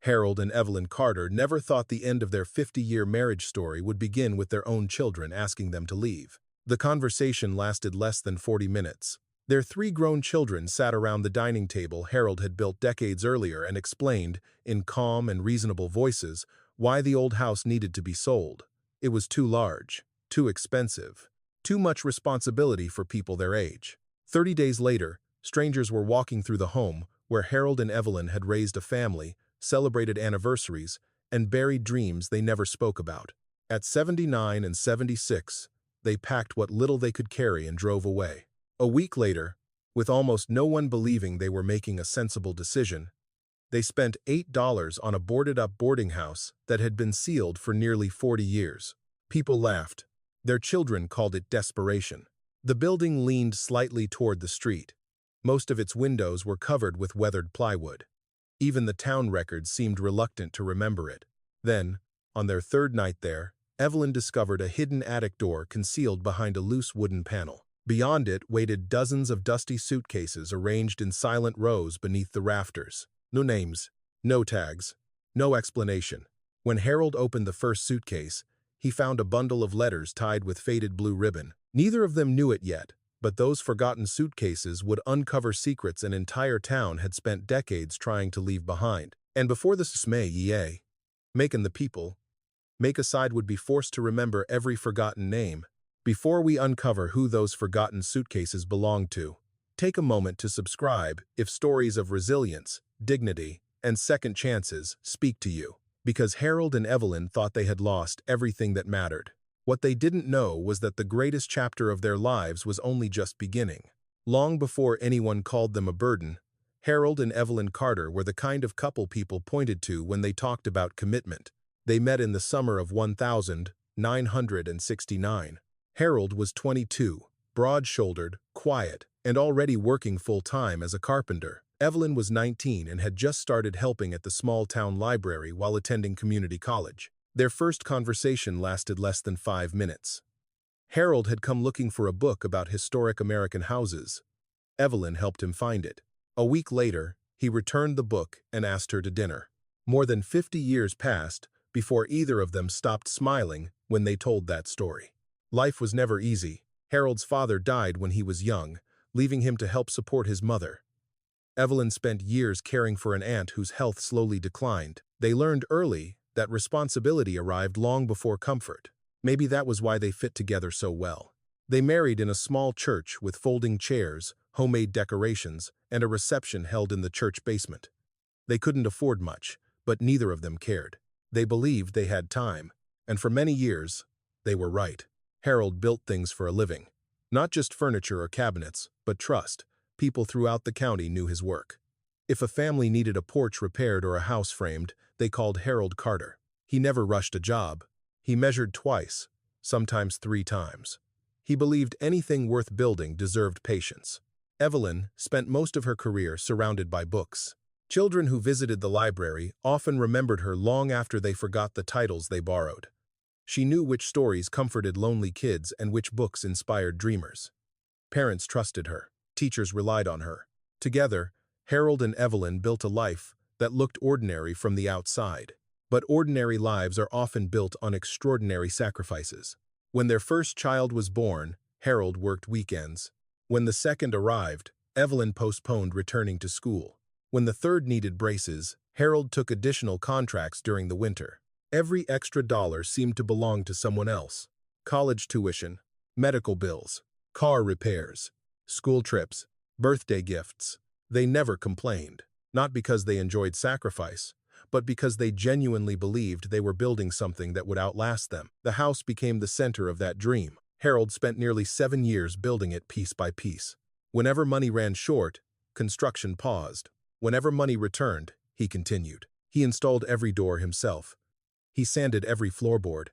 Harold and Evelyn Carter never thought the end of their 50-year marriage story would begin with their own children asking them to leave. The conversation lasted less than 40 minutes. Their three grown children sat around the dining table Harold had built decades earlier and explained, in calm and reasonable voices, why the old house needed to be sold. It was too large, too expensive, too much responsibility for people their age. 30 days later, strangers were walking through the home where Harold and Evelyn had raised a family, celebrated anniversaries, and buried dreams they never spoke about. At 79 and 76, they packed what little they could carry and drove away. A week later, with almost no one believing they were making a sensible decision, they spent $8 on a boarded-up boarding house that had been sealed for nearly 40 years. People laughed. Their children called it desperation. The building leaned slightly toward the street. Most of its windows were covered with weathered plywood. Even the town records seemed reluctant to remember it. Then, on their third night there, Evelyn discovered a hidden attic door concealed behind a loose wooden panel. Beyond it waited dozens of dusty suitcases arranged in silent rows beneath the rafters. No names, no tags, no explanation. When Harold opened the first suitcase, he found a bundle of letters tied with faded blue ribbon. Neither of them knew it yet, but those forgotten suitcases would uncover secrets an entire town had spent decades trying to leave behind. And before the dismay, making the people, make a side would be forced to remember every forgotten name. Before we uncover who those forgotten suitcases belonged to, take a moment to subscribe if stories of resilience, dignity, and second chances speak to you. Because Harold and Evelyn thought they had lost everything that mattered. What they didn't know was that the greatest chapter of their lives was only just beginning. Long before anyone called them a burden, Harold and Evelyn Carter were the kind of couple people pointed to when they talked about commitment. They met in the summer of 1969. Harold was 22, broad-shouldered, quiet, and already working full-time as a carpenter. Evelyn was 19 and had just started helping at the small-town library while attending community college. Their first conversation lasted less than 5 minutes. Harold had come looking for a book about historic American houses. Evelyn helped him find it. A week later, he returned the book and asked her to dinner. More than 50 years passed before either of them stopped smiling when they told that story. Life was never easy. Harold's father died when he was young, leaving him to help support his mother. Evelyn spent years caring for an aunt whose health slowly declined. They learned early that responsibility arrived long before comfort. Maybe that was why they fit together so well. They married in a small church with folding chairs, homemade decorations, and a reception held in the church basement. They couldn't afford much, but neither of them cared. They believed they had time, and for many years, they were right. Harold built things for a living. Not just furniture or cabinets, but trust. People throughout the county knew his work. If a family needed a porch repaired or a house framed, they called Harold Carter. He never rushed a job. He measured twice, sometimes 3 times. He believed anything worth building deserved patience. Evelyn spent most of her career surrounded by books. Children who visited the library often remembered her long after they forgot the titles they borrowed. She knew which stories comforted lonely kids and which books inspired dreamers. Parents trusted her. Teachers relied on her. Together, Harold and Evelyn built a life that looked ordinary from the outside. But ordinary lives are often built on extraordinary sacrifices. When their first child was born, Harold worked weekends. When the second arrived, Evelyn postponed returning to school. When the third needed braces, Harold took additional contracts during the winter. Every extra dollar seemed to belong to someone else. College tuition, medical bills, car repairs, school trips, birthday gifts. They never complained, not because they enjoyed sacrifice, but because they genuinely believed they were building something that would outlast them. The house became the center of that dream. Harold spent nearly 7 years building it piece by piece. Whenever money ran short, construction paused. Whenever money returned, he continued. He installed every door himself. He sanded every floorboard.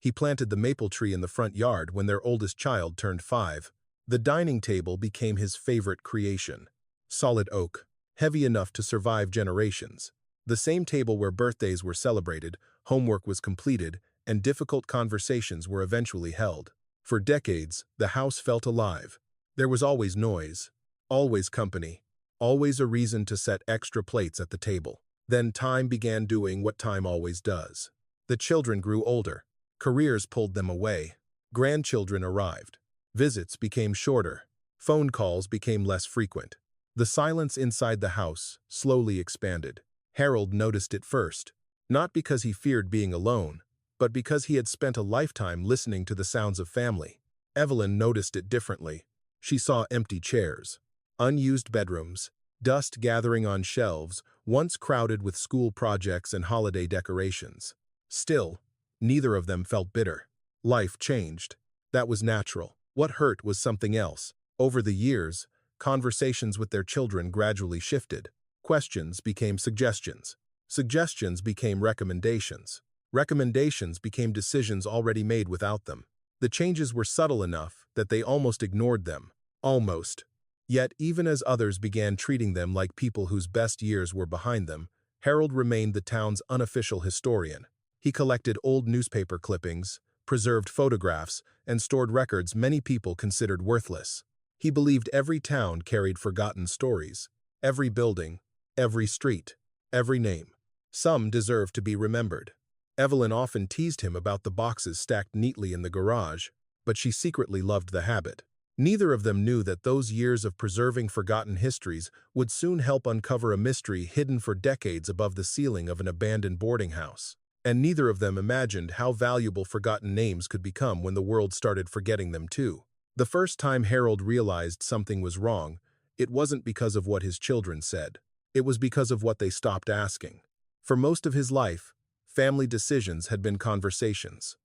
He planted the maple tree in the front yard when their oldest child turned 5. The dining table became his favorite creation. Solid oak, heavy enough to survive generations. The same table where birthdays were celebrated, homework was completed, and difficult conversations were eventually held. For decades, the house felt alive. There was always noise, always company, always a reason to set extra plates at the table. Then time began doing what time always does. The children grew older. Careers pulled them away. Grandchildren arrived. Visits became shorter. Phone calls became less frequent. The silence inside the house slowly expanded. Harold noticed it first, not because he feared being alone, but because he had spent a lifetime listening to the sounds of family. Evelyn noticed it differently. She saw empty chairs, unused bedrooms, dust gathering on shelves, once crowded with school projects and holiday decorations. Still, neither of them felt bitter. Life changed. That was natural. What hurt was something else. Over the years, conversations with their children gradually shifted. Questions became suggestions. Suggestions became recommendations. Recommendations became decisions already made without them. The changes were subtle enough that they almost ignored them. Almost. Yet, even as others began treating them like people whose best years were behind them, Harold remained the town's unofficial historian. He collected old newspaper clippings, preserved photographs, and stored records many people considered worthless. He believed every town carried forgotten stories. Every building, every street, every name. Some deserved to be remembered. Evelyn often teased him about the boxes stacked neatly in the garage, but she secretly loved the habit. Neither of them knew that those years of preserving forgotten histories would soon help uncover a mystery hidden for decades above the ceiling of an abandoned boarding house. And neither of them imagined how valuable forgotten names could become when the world started forgetting them too. The first time Harold realized something was wrong, it wasn't because of what his children said. It was because of what they stopped asking. For most of his life, family decisions had been conversations.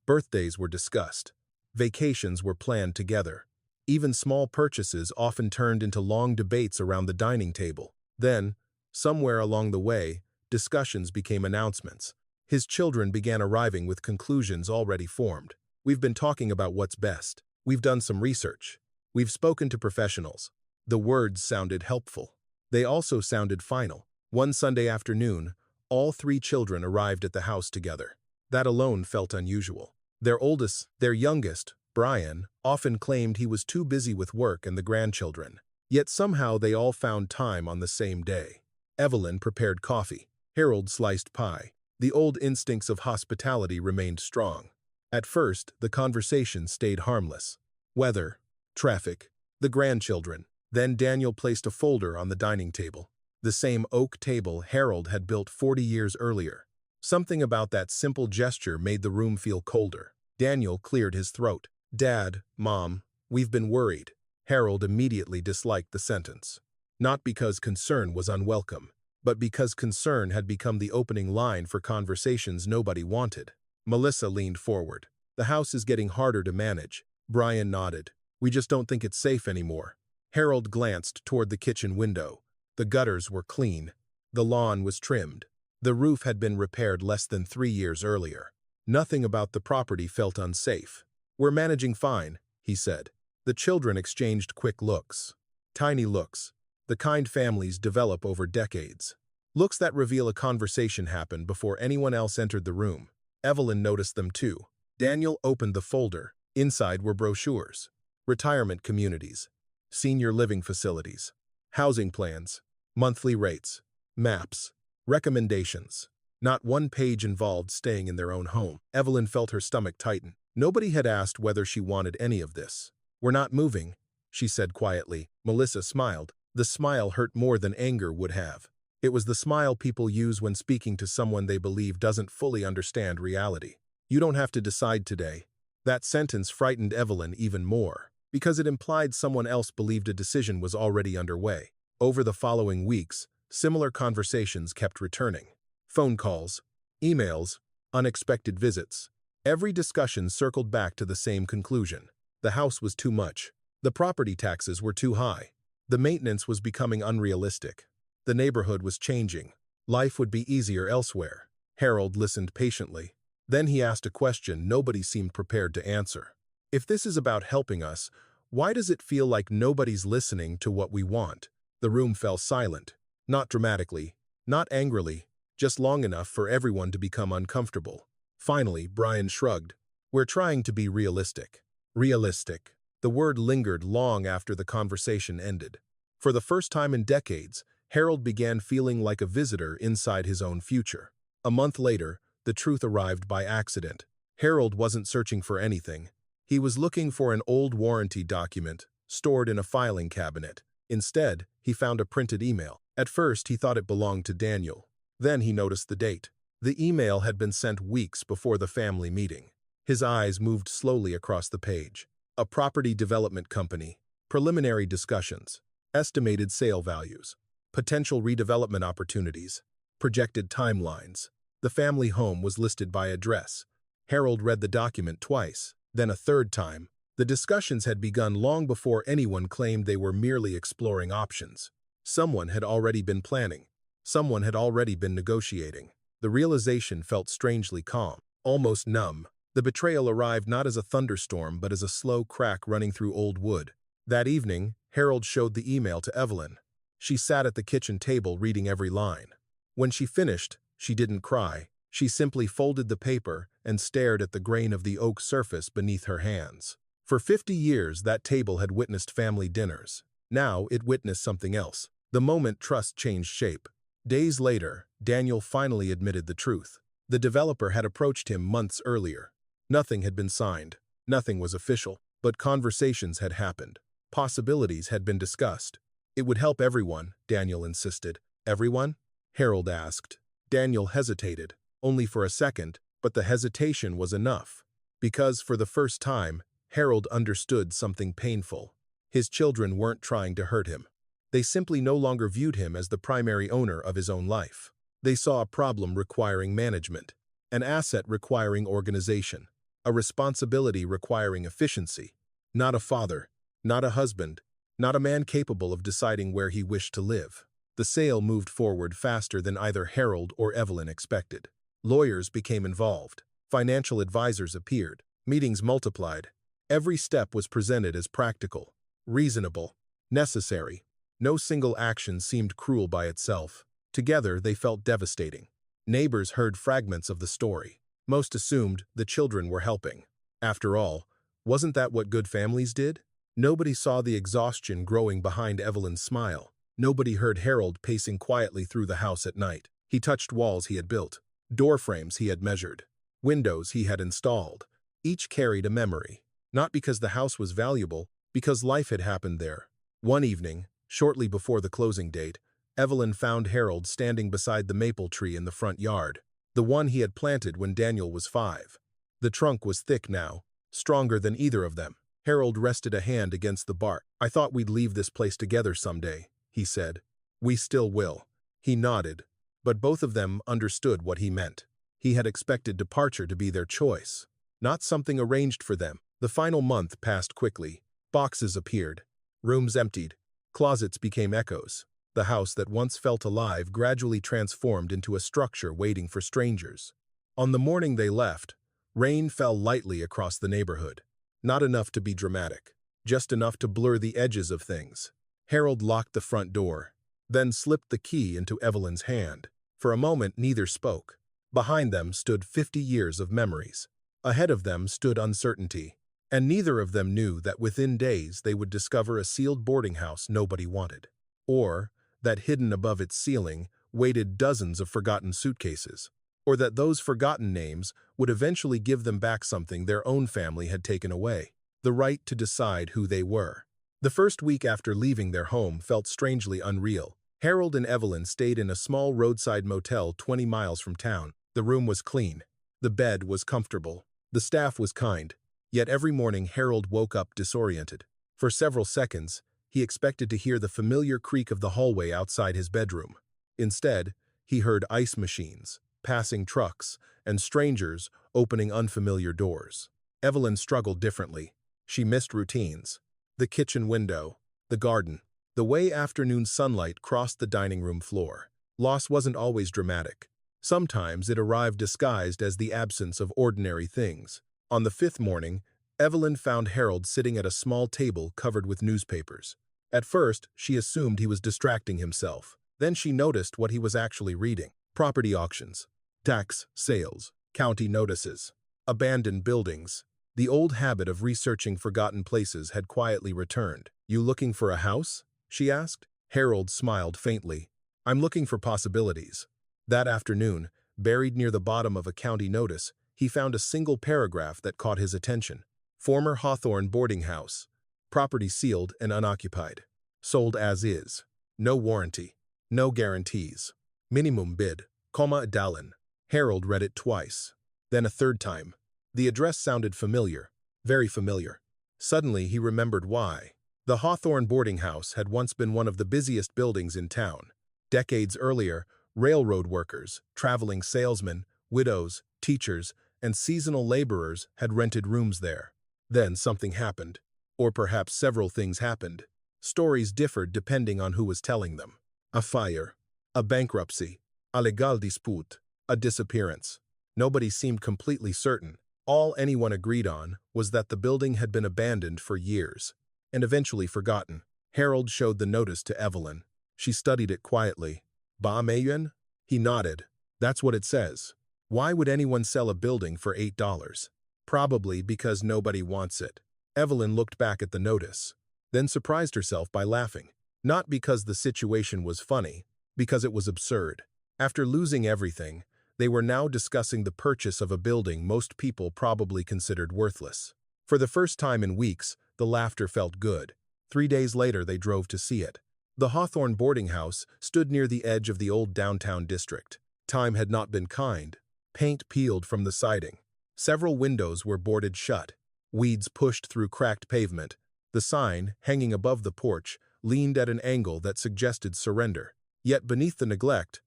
Birthdays were discussed. Vacations were planned together. Even small purchases often turned into long debates around the dining table. Then, somewhere along the way, discussions became announcements. His children began arriving with conclusions already formed. We've been talking about what's best. We've done some research. We've spoken to professionals. The words sounded helpful. They also sounded final. One Sunday afternoon, all three children arrived at the house together. That alone felt unusual. Their youngest, Brian, often claimed he was too busy with work and the grandchildren. Yet somehow they all found time on the same day. Evelyn prepared coffee. Harold sliced pie. The old instincts of hospitality remained strong. At first, the conversation stayed harmless. Weather, traffic, the grandchildren. Then Daniel placed a folder on the dining table. The same oak table Harold had built 40 years earlier. Something about that simple gesture made the room feel colder. Daniel cleared his throat. "Dad, Mom, we've been worried." Harold immediately disliked the sentence. Not because concern was unwelcome, but because concern had become the opening line for conversations nobody wanted. Melissa leaned forward. "The house is getting harder to manage." Brian nodded. "We just don't think it's safe anymore." Harold glanced toward the kitchen window. The gutters were clean. The lawn was trimmed. The roof had been repaired less than 3 years earlier. Nothing about the property felt unsafe. "We're managing fine," he said. The children exchanged quick looks. Tiny looks. The kind families develop over decades. Looks that reveal a conversation happened before anyone else entered the room. Evelyn noticed them too. Daniel opened the folder. Inside were brochures. Retirement communities. Senior living facilities. Housing plans. Monthly rates. Maps. Recommendations. Not one page involved staying in their own home. Evelyn felt her stomach tighten. Nobody had asked whether she wanted any of this. "We're not moving," she said quietly. Melissa smiled. The smile hurt more than anger would have. It was the smile people use when speaking to someone they believe doesn't fully understand reality. "You don't have to decide today." That sentence frightened Evelyn even more, because it implied someone else believed a decision was already underway. Over the following weeks, similar conversations kept returning. Phone calls, emails, unexpected visits. Every discussion circled back to the same conclusion. The house was too much. The property taxes were too high. The maintenance was becoming unrealistic. The neighborhood was changing. Life would be easier elsewhere. Harold listened patiently. Then he asked a question nobody seemed prepared to answer. "If this is about helping us, why does it feel like nobody's listening to what we want?" The room fell silent. Not dramatically, not angrily, just long enough for everyone to become uncomfortable. Finally, Brian shrugged. "We're trying to be realistic." Realistic. The word lingered long after the conversation ended. For the first time in decades, Harold began feeling like a visitor inside his own future. A month later, the truth arrived by accident. Harold wasn't searching for anything. He was looking for an old warranty document stored in a filing cabinet. Instead, he found a printed email. At first, he thought it belonged to Daniel. Then he noticed the date. The email had been sent weeks before the family meeting. His eyes moved slowly across the page. A property development company. Preliminary discussions. Estimated sale values. Potential redevelopment opportunities. Projected timelines. The family home was listed by address. Harold read the document twice, then a third time. The discussions had begun long before anyone claimed they were merely exploring options. Someone had already been planning. Someone had already been negotiating. The realization felt strangely calm, almost numb. The betrayal arrived not as a thunderstorm but as a slow crack running through old wood. That evening, Harold showed the email to Evelyn. She sat at the kitchen table reading every line. When she finished, she didn't cry. She simply folded the paper and stared at the grain of the oak surface beneath her hands. For 50 years, that table had witnessed family dinners. Now it witnessed something else. The moment trust changed shape. Days later, Daniel finally admitted the truth. The developer had approached him months earlier. Nothing had been signed. Nothing was official. But conversations had happened. Possibilities had been discussed. It would help everyone, Daniel insisted. Everyone? Harold asked. Daniel hesitated. Only for a second, but the hesitation was enough. Because for the first time, Harold understood something painful. His children weren't trying to hurt him. They simply no longer viewed him as the primary owner of his own life. They saw a problem requiring management, an asset requiring organization, a responsibility requiring efficiency. Not a father, not a husband, not a man capable of deciding where he wished to live. The sale moved forward faster than either Harold or Evelyn expected. Lawyers became involved. Financial advisors appeared. Meetings multiplied. Every step was presented as practical, reasonable, necessary. No single action seemed cruel by itself. Together, they felt devastating. Neighbors heard fragments of the story. Most assumed the children were helping. After all, wasn't that what good families did? Nobody saw the exhaustion growing behind Evelyn's smile. Nobody heard Harold pacing quietly through the house at night. He touched walls he had built, door frames he had measured, windows he had installed. Each carried a memory. Not because the house was valuable, because life had happened there. One evening, shortly before the closing date, Evelyn found Harold standing beside the maple tree in the front yard, the one he had planted when Daniel was 5. The trunk was thick now, stronger than either of them. Harold rested a hand against the bark. "I thought we'd leave this place together someday," he said. "We still will." He nodded, but both of them understood what he meant. He had expected departure to be their choice, not something arranged for them. The final month passed quickly. Boxes appeared. Rooms emptied. Closets became echoes. The house that once felt alive gradually transformed into a structure waiting for strangers. On the morning they left, rain fell lightly across the neighborhood. Not enough to be dramatic, just enough to blur the edges of things. Harold locked the front door, then slipped the key into Evelyn's hand. For a moment, neither spoke. Behind them stood 50 years of memories. Ahead of them stood uncertainty. And neither of them knew that within days they would discover a sealed boarding house nobody wanted. Or that hidden above its ceiling waited dozens of forgotten suitcases. Or that those forgotten names would eventually give them back something their own family had taken away: the right to decide who they were. The first week after leaving their home felt strangely unreal. Harold and Evelyn stayed in a small roadside motel 20 miles from town. The room was clean. The bed was comfortable. The staff was kind. Yet every morning Harold woke up disoriented. For several seconds, he expected to hear the familiar creak of the hallway outside his bedroom. Instead, he heard ice machines, passing trucks, and strangers opening unfamiliar doors. Evelyn struggled differently. She missed routines. The kitchen window, the garden, the way afternoon sunlight crossed the dining room floor. Loss wasn't always dramatic. Sometimes it arrived disguised as the absence of ordinary things. On the 5th morning, Evelyn found Harold sitting at a small table covered with newspapers. At first, she assumed he was distracting himself. Then she noticed what he was actually reading: property auctions, tax sales, county notices, abandoned buildings. The old habit of researching forgotten places had quietly returned. "You looking for a house?" she asked. Harold smiled faintly. I'm looking for possibilities. That afternoon, buried near the bottom of a county notice, he found a single paragraph that caught his attention. Former Hawthorne boarding house. Property sealed and unoccupied. Sold as is. No warranty. No guarantees. Minimum bid. $1. Harold read it twice. Then a third time. The address sounded familiar. Very familiar. Suddenly he remembered why. The Hawthorne boarding house had once been one of the busiest buildings in town. Decades earlier, railroad workers, traveling salesmen, widows, teachers, and seasonal laborers had rented rooms there. Then something happened. Or perhaps several things happened. Stories differed depending on who was telling them. A fire. A bankruptcy. A legal dispute. A disappearance. Nobody seemed completely certain. All anyone agreed on was that the building had been abandoned for years, and eventually forgotten. Harold showed the notice to Evelyn. She studied it quietly. Ba Mayuan? He nodded. That's what it says. Why would anyone sell a building for $8? Probably because nobody wants it. Evelyn looked back at the notice, then surprised herself by laughing. Not because the situation was funny, because it was absurd. After losing everything, they were now discussing the purchase of a building most people probably considered worthless. For the first time in weeks, the laughter felt good. 3 days later, they drove to see it. The Hawthorne boarding house stood near the edge of the old downtown district. Time had not been kind. Paint peeled from the siding. Several windows were boarded shut. Weeds pushed through cracked pavement. The sign, hanging above the porch, leaned at an angle that suggested surrender. Yet beneath the neglect,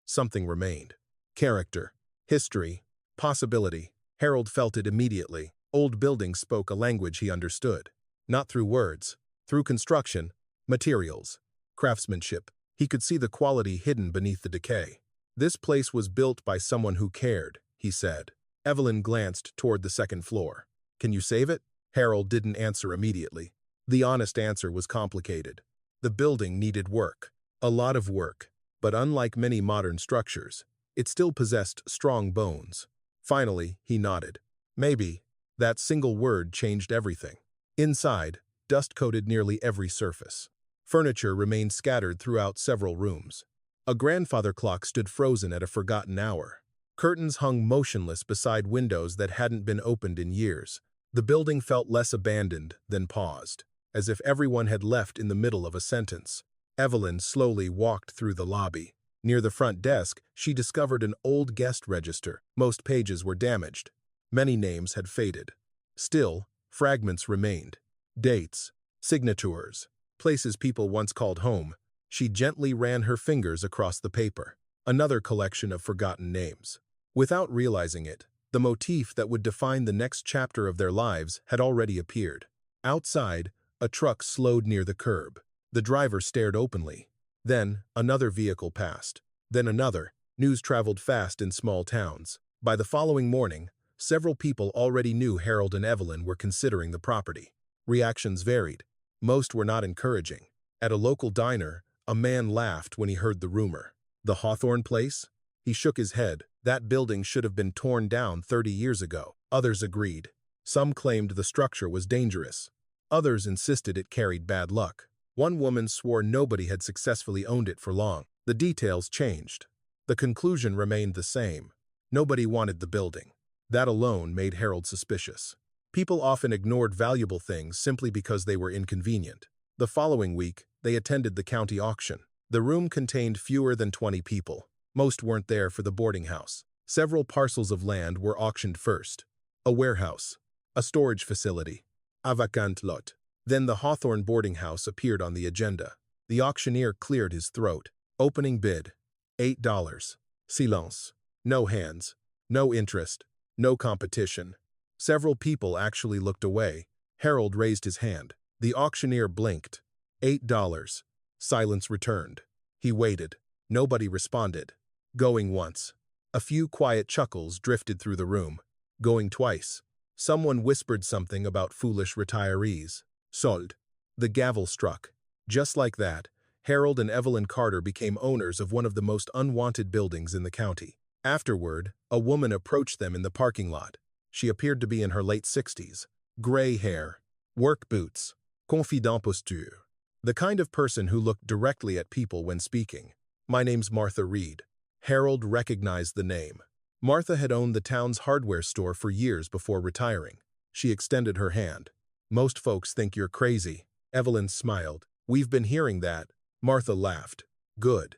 something remained. Character, history, possibility. Harold felt it immediately. Old buildings spoke a language he understood. Not through words, through construction, materials, craftsmanship. He could see the quality hidden beneath the decay. This place was built by someone who cared, he said. Evelyn glanced toward the second floor. Can you save it? Harold didn't answer immediately. The honest answer was complicated. The building needed work. A lot of work. But unlike many modern structures, it still possessed strong bones. Finally, he nodded. Maybe. That single word changed everything. Inside, dust coated nearly every surface. Furniture remained scattered throughout several rooms. A grandfather clock stood frozen at a forgotten hour. Curtains hung motionless beside windows that hadn't been opened in years. The building felt less abandoned than paused, as if everyone had left in the middle of a sentence. Evelyn slowly walked through the lobby. Near the front desk, she discovered an old guest register. Most pages were damaged. Many names had faded. Still, fragments remained. Dates, signatures, places people once called home. She gently ran her fingers across the paper. Another collection of forgotten names. Without realizing it, the motif that would define the next chapter of their lives had already appeared. Outside, a truck slowed near the curb. The driver stared openly. Then, another vehicle passed. Then another. News traveled fast in small towns. By the following morning, several people already knew Harold and Evelyn were considering the property. Reactions varied. Most were not encouraging. At a local diner, a man laughed when he heard the rumor. The Hawthorne place? He shook his head. That building should have been torn down 30 years ago. Others agreed. Some claimed the structure was dangerous. Others insisted it carried bad luck. One woman swore nobody had successfully owned it for long. The details changed. The conclusion remained the same. Nobody wanted the building. That alone made Harold suspicious. People often ignored valuable things simply because they were inconvenient. The following week, they attended the county auction. The room contained fewer than 20 people. Most weren't there for the boarding house. Several parcels of land were auctioned first. A warehouse. A storage facility. A vacant lot. Then the Hawthorne boarding house appeared on the agenda. The auctioneer cleared his throat. Opening bid. $8. Silence. No hands. No interest. No competition. Several people actually looked away. Harold raised his hand. The auctioneer blinked. $8. Silence returned. He waited. Nobody responded. Going once. A few quiet chuckles drifted through the room. Going twice. Someone whispered something about foolish retirees. Sold. The gavel struck. Just like that, Harold and Evelyn Carter became owners of one of the most unwanted buildings in the county. Afterward, a woman approached them in the parking lot. She appeared to be in her late 60s. Gray hair. Work boots. Confident posture. The kind of person who looked directly at people when speaking. My name's Martha Reed. Harold recognized the name. Martha had owned the town's hardware store for years before retiring. She extended her hand. Most folks think you're crazy. Evelyn smiled. We've been hearing that. Martha laughed. Good.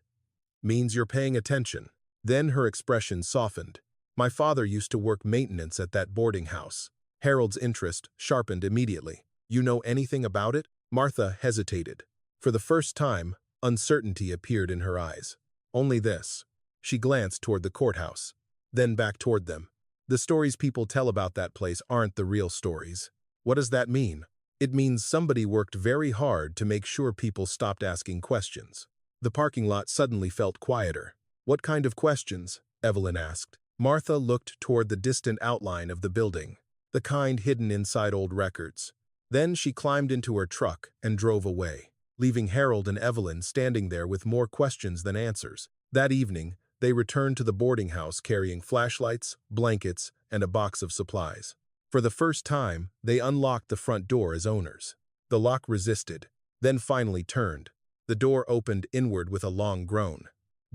Means you're paying attention. Then her expression softened. My father used to work maintenance at that boarding house. Harold's interest sharpened immediately. You know anything about it? Martha hesitated. For the first time, uncertainty appeared in her eyes. Only this. She glanced toward the courthouse, then back toward them. The stories people tell about that place aren't the real stories. What does that mean? It means somebody worked very hard to make sure people stopped asking questions. The parking lot suddenly felt quieter. What kind of questions? Evelyn asked. Martha looked toward the distant outline of the building, the kind hidden inside old records. Then she climbed into her truck and drove away, leaving Harold and Evelyn standing there with more questions than answers. That evening, they returned to the boarding house carrying flashlights, blankets, and a box of supplies. For the first time, they unlocked the front door as owners. The lock resisted, then finally turned. The door opened inward with a long groan.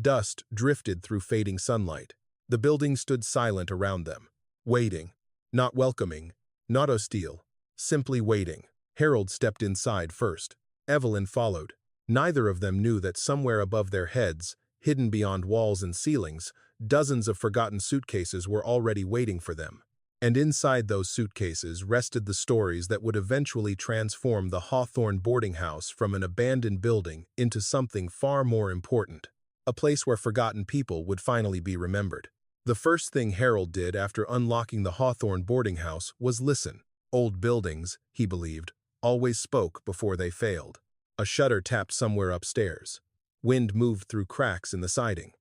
Dust drifted through fading sunlight. The building stood silent around them, waiting. Not welcoming, not hostile, simply waiting. Harold stepped inside first. Evelyn followed. Neither of them knew that somewhere above their heads, hidden beyond walls and ceilings, dozens of forgotten suitcases were already waiting for them. And inside those suitcases rested the stories that would eventually transform the Hawthorne boarding house from an abandoned building into something far more important. A place where forgotten people would finally be remembered. The first thing Harold did after unlocking the Hawthorne boarding house was listen. Old buildings, he believed, always spoke before they failed. A shutter tapped somewhere upstairs. Wind moved through cracks in the siding.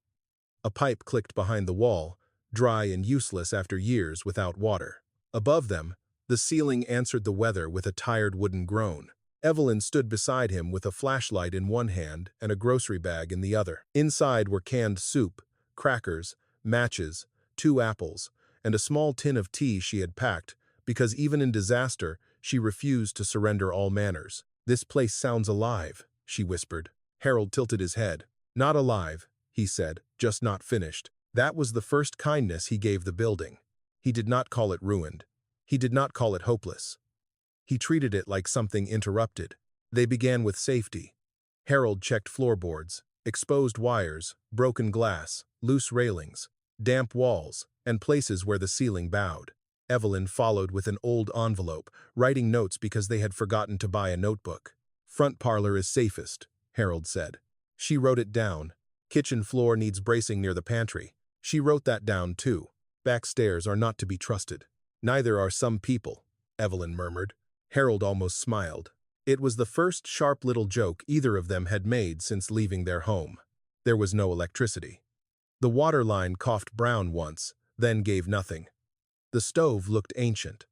A pipe clicked behind the wall, dry and useless after years without water. Above them, the ceiling answered the weather with a tired wooden groan. Evelyn stood beside him with a flashlight in one hand and a grocery bag in the other. Inside were canned soup, crackers, matches, 2 apples, and a small tin of tea she had packed, because even in disaster, she refused to surrender all manners. This place sounds alive, she whispered. Harold tilted his head. Not alive, he said, just not finished. That was the first kindness he gave the building. He did not call it ruined. He did not call it hopeless. He treated it like something interrupted. They began with safety. Harold checked floorboards, exposed wires, broken glass, loose railings, damp walls, and places where the ceiling bowed. Evelyn followed with an old envelope, writing notes because they had forgotten to buy a notebook. Front parlor is safest, Harold said. She wrote it down. Kitchen floor needs bracing near the pantry. She wrote that down too. Back stairs are not to be trusted. Neither are some people, Evelyn murmured. Harold almost smiled. It was the first sharp little joke either of them had made since leaving their home. There was no electricity. The water line coughed brown once, then gave nothing. The stove looked ancient.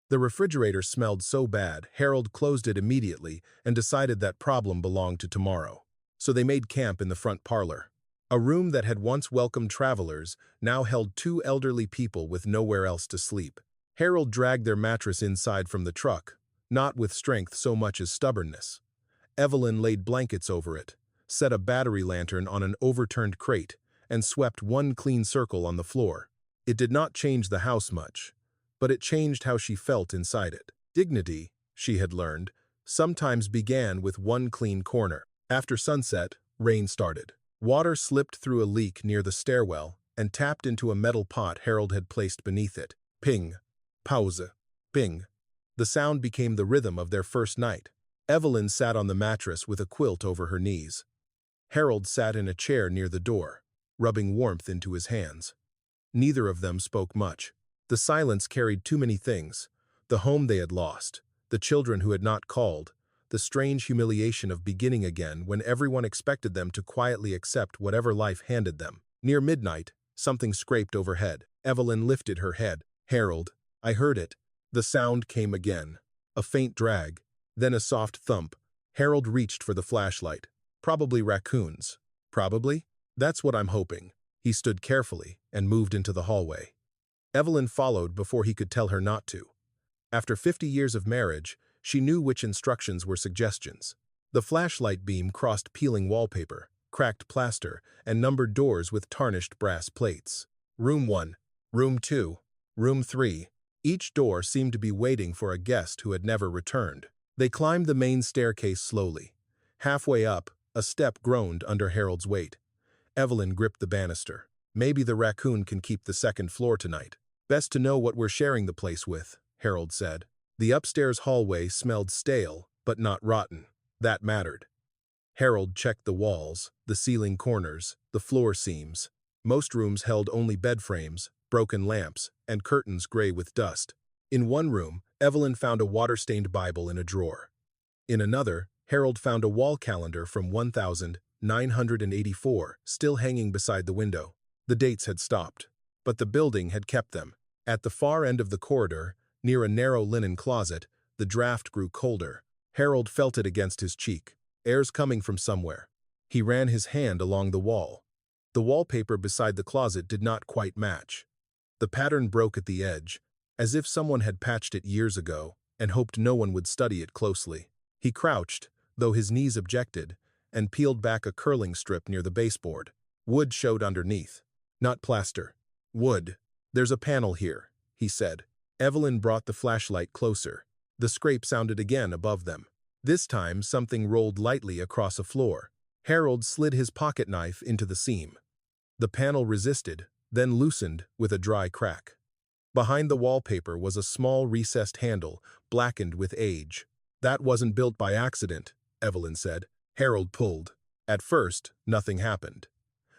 The refrigerator smelled so bad, Harold closed it immediately and decided that problem belonged to tomorrow. So they made camp in the front parlor. A room that had once welcomed travelers now held 2 elderly people with nowhere else to sleep. Harold dragged their mattress inside from the truck, not with strength so much as stubbornness. Evelyn laid blankets over it, set a battery lantern on an overturned crate, and swept one clean circle on the floor. It did not change the house much, but it changed how she felt inside it. Dignity, she had learned, sometimes began with one clean corner. After sunset, rain started. Water slipped through a leak near the stairwell and tapped into a metal pot Harold had placed beneath it. Ping. Pause. Ping. The sound became the rhythm of their first night. Evelyn sat on the mattress with a quilt over her knees. Harold sat in a chair near the door, rubbing warmth into his hands. Neither of them spoke much. The silence carried too many things: the home they had lost, the children who had not called, the strange humiliation of beginning again when everyone expected them to quietly accept whatever life handed them. Near midnight, something scraped overhead. Evelyn lifted her head. Harold, I heard it. The sound came again. A faint drag, then a soft thump. Harold reached for the flashlight. Probably raccoons. Probably? That's what I'm hoping. He stood carefully and moved into the hallway. Evelyn followed before he could tell her not to. After 50 years of marriage, she knew which instructions were suggestions. The flashlight beam crossed peeling wallpaper, cracked plaster, and numbered doors with tarnished brass plates. Room 1, Room 2, Room 3. Each door seemed to be waiting for a guest who had never returned. They climbed the main staircase slowly. Halfway up, a step groaned under Harold's weight. Evelyn gripped the banister. "Maybe the raccoon can keep the second floor tonight. Best to know what we're sharing the place with," Harold said. The upstairs hallway smelled stale, but not rotten. That mattered. Harold checked the walls, the ceiling corners, the floor seams. Most rooms held only bed frames, broken lamps, and curtains gray with dust. In one room, Evelyn found a water-stained Bible in a drawer. In another, Harold found a wall calendar from 1984 still hanging beside the window. The dates had stopped, but the building had kept them. At the far end of the corridor, near a narrow linen closet, the draft grew colder. Harold felt it against his cheek. Air's coming from somewhere. He ran his hand along the wall. The wallpaper beside the closet did not quite match. The pattern broke at the edge, as if someone had patched it years ago and hoped no one would study it closely. He crouched, though his knees objected, and peeled back a curling strip near the baseboard. Wood showed underneath. Not plaster. Wood. "There's a panel here," he said. Evelyn brought the flashlight closer. The scrape sounded again above them. This time, something rolled lightly across a floor. Harold slid his pocket knife into the seam. The panel resisted, then loosened with a dry crack. Behind the wallpaper was a small recessed handle, blackened with age. "That wasn't built by accident," Evelyn said. Harold pulled. At first, nothing happened.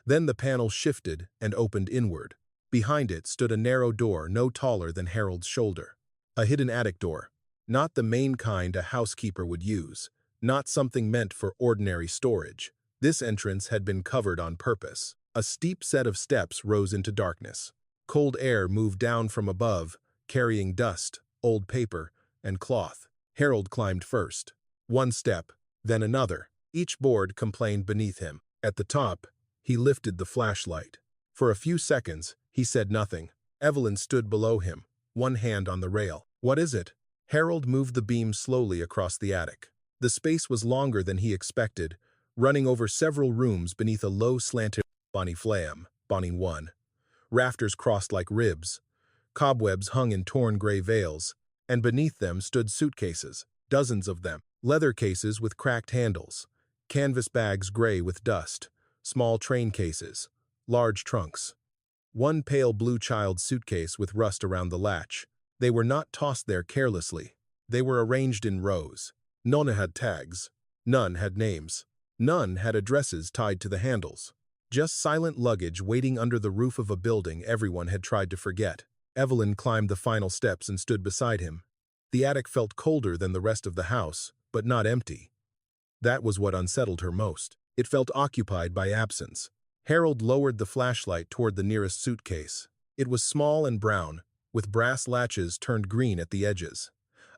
Then the panel shifted and opened inward. Behind it stood a narrow door no taller than Harold's shoulder. A hidden attic door. Not the main kind a housekeeper would use. Not something meant for ordinary storage. This entrance had been covered on purpose. A steep set of steps rose into darkness. Cold air moved down from above, carrying dust, old paper, and cloth. Harold climbed first. One step, then another. Each board complained beneath him. At the top, he lifted the flashlight. For a few seconds, he said nothing. Evelyn stood below him, one hand on the rail. "What is it?" Harold moved the beam slowly across the attic. The space was longer than he expected, running over several rooms beneath a low slanted Bonnie Flam, Bonnie 1. Rafters crossed like ribs. Cobwebs hung in torn gray veils, and beneath them stood suitcases, dozens of them. Leather cases with cracked handles, canvas bags gray with dust, small train cases, large trunks. One pale blue child's suitcase with rust around the latch. They were not tossed there carelessly. They were arranged in rows. None had tags. None had names. None had addresses tied to the handles. Just silent luggage waiting under the roof of a building everyone had tried to forget. Evelyn climbed the final steps and stood beside him. The attic felt colder than the rest of the house, but not empty. That was what unsettled her most. It felt occupied by absence. Harold lowered the flashlight toward the nearest suitcase. It was small and brown, with brass latches turned green at the edges.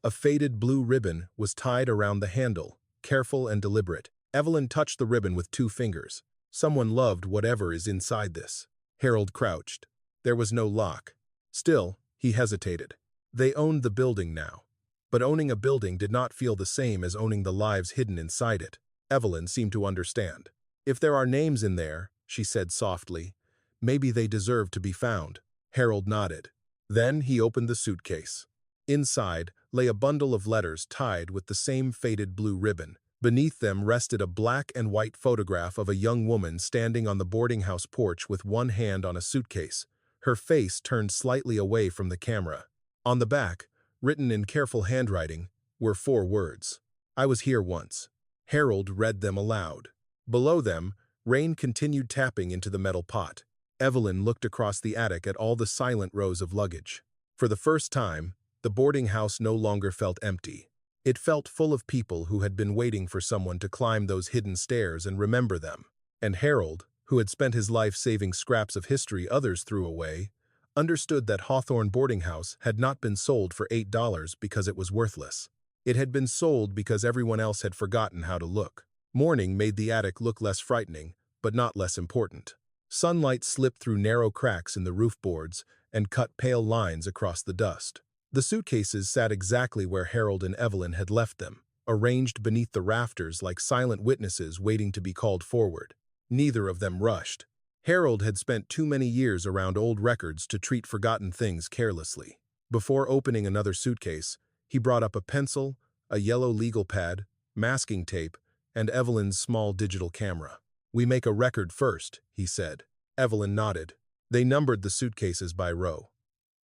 A faded blue ribbon was tied around the handle, careful and deliberate. Evelyn touched the ribbon with 2 fingers. Someone loved whatever is inside this. Harold crouched. There was no lock. Still, he hesitated. They owned the building now. But owning a building did not feel the same as owning the lives hidden inside it. Evelyn seemed to understand. "If there are names in there," she said softly, "maybe they deserve to be found." Harold nodded. Then he opened the suitcase. Inside lay a bundle of letters tied with the same faded blue ribbon. Beneath them rested a black and white photograph of a young woman standing on the boarding house porch with one hand on a suitcase, her face turned slightly away from the camera. On the back, written in careful handwriting, were 4 words. "I was here once." Harold read them aloud. Below them, rain continued tapping into the metal pot. Evelyn looked across the attic at all the silent rows of luggage. For the first time, the boarding house no longer felt empty. It felt full of people who had been waiting for someone to climb those hidden stairs and remember them. And Harold, who had spent his life saving scraps of history others threw away, understood that Hawthorne Boarding House had not been sold for $8 because it was worthless. It had been sold because everyone else had forgotten how to look. Morning made the attic look less frightening, but not less important. Sunlight slipped through narrow cracks in the roof boards and cut pale lines across the dust. The suitcases sat exactly where Harold and Evelyn had left them, arranged beneath the rafters like silent witnesses waiting to be called forward. Neither of them rushed. Harold had spent too many years around old records to treat forgotten things carelessly. Before opening another suitcase, he brought up a pencil, a yellow legal pad, masking tape, and Evelyn's small digital camera. "We make a record first," he said. Evelyn nodded. They numbered the suitcases by row.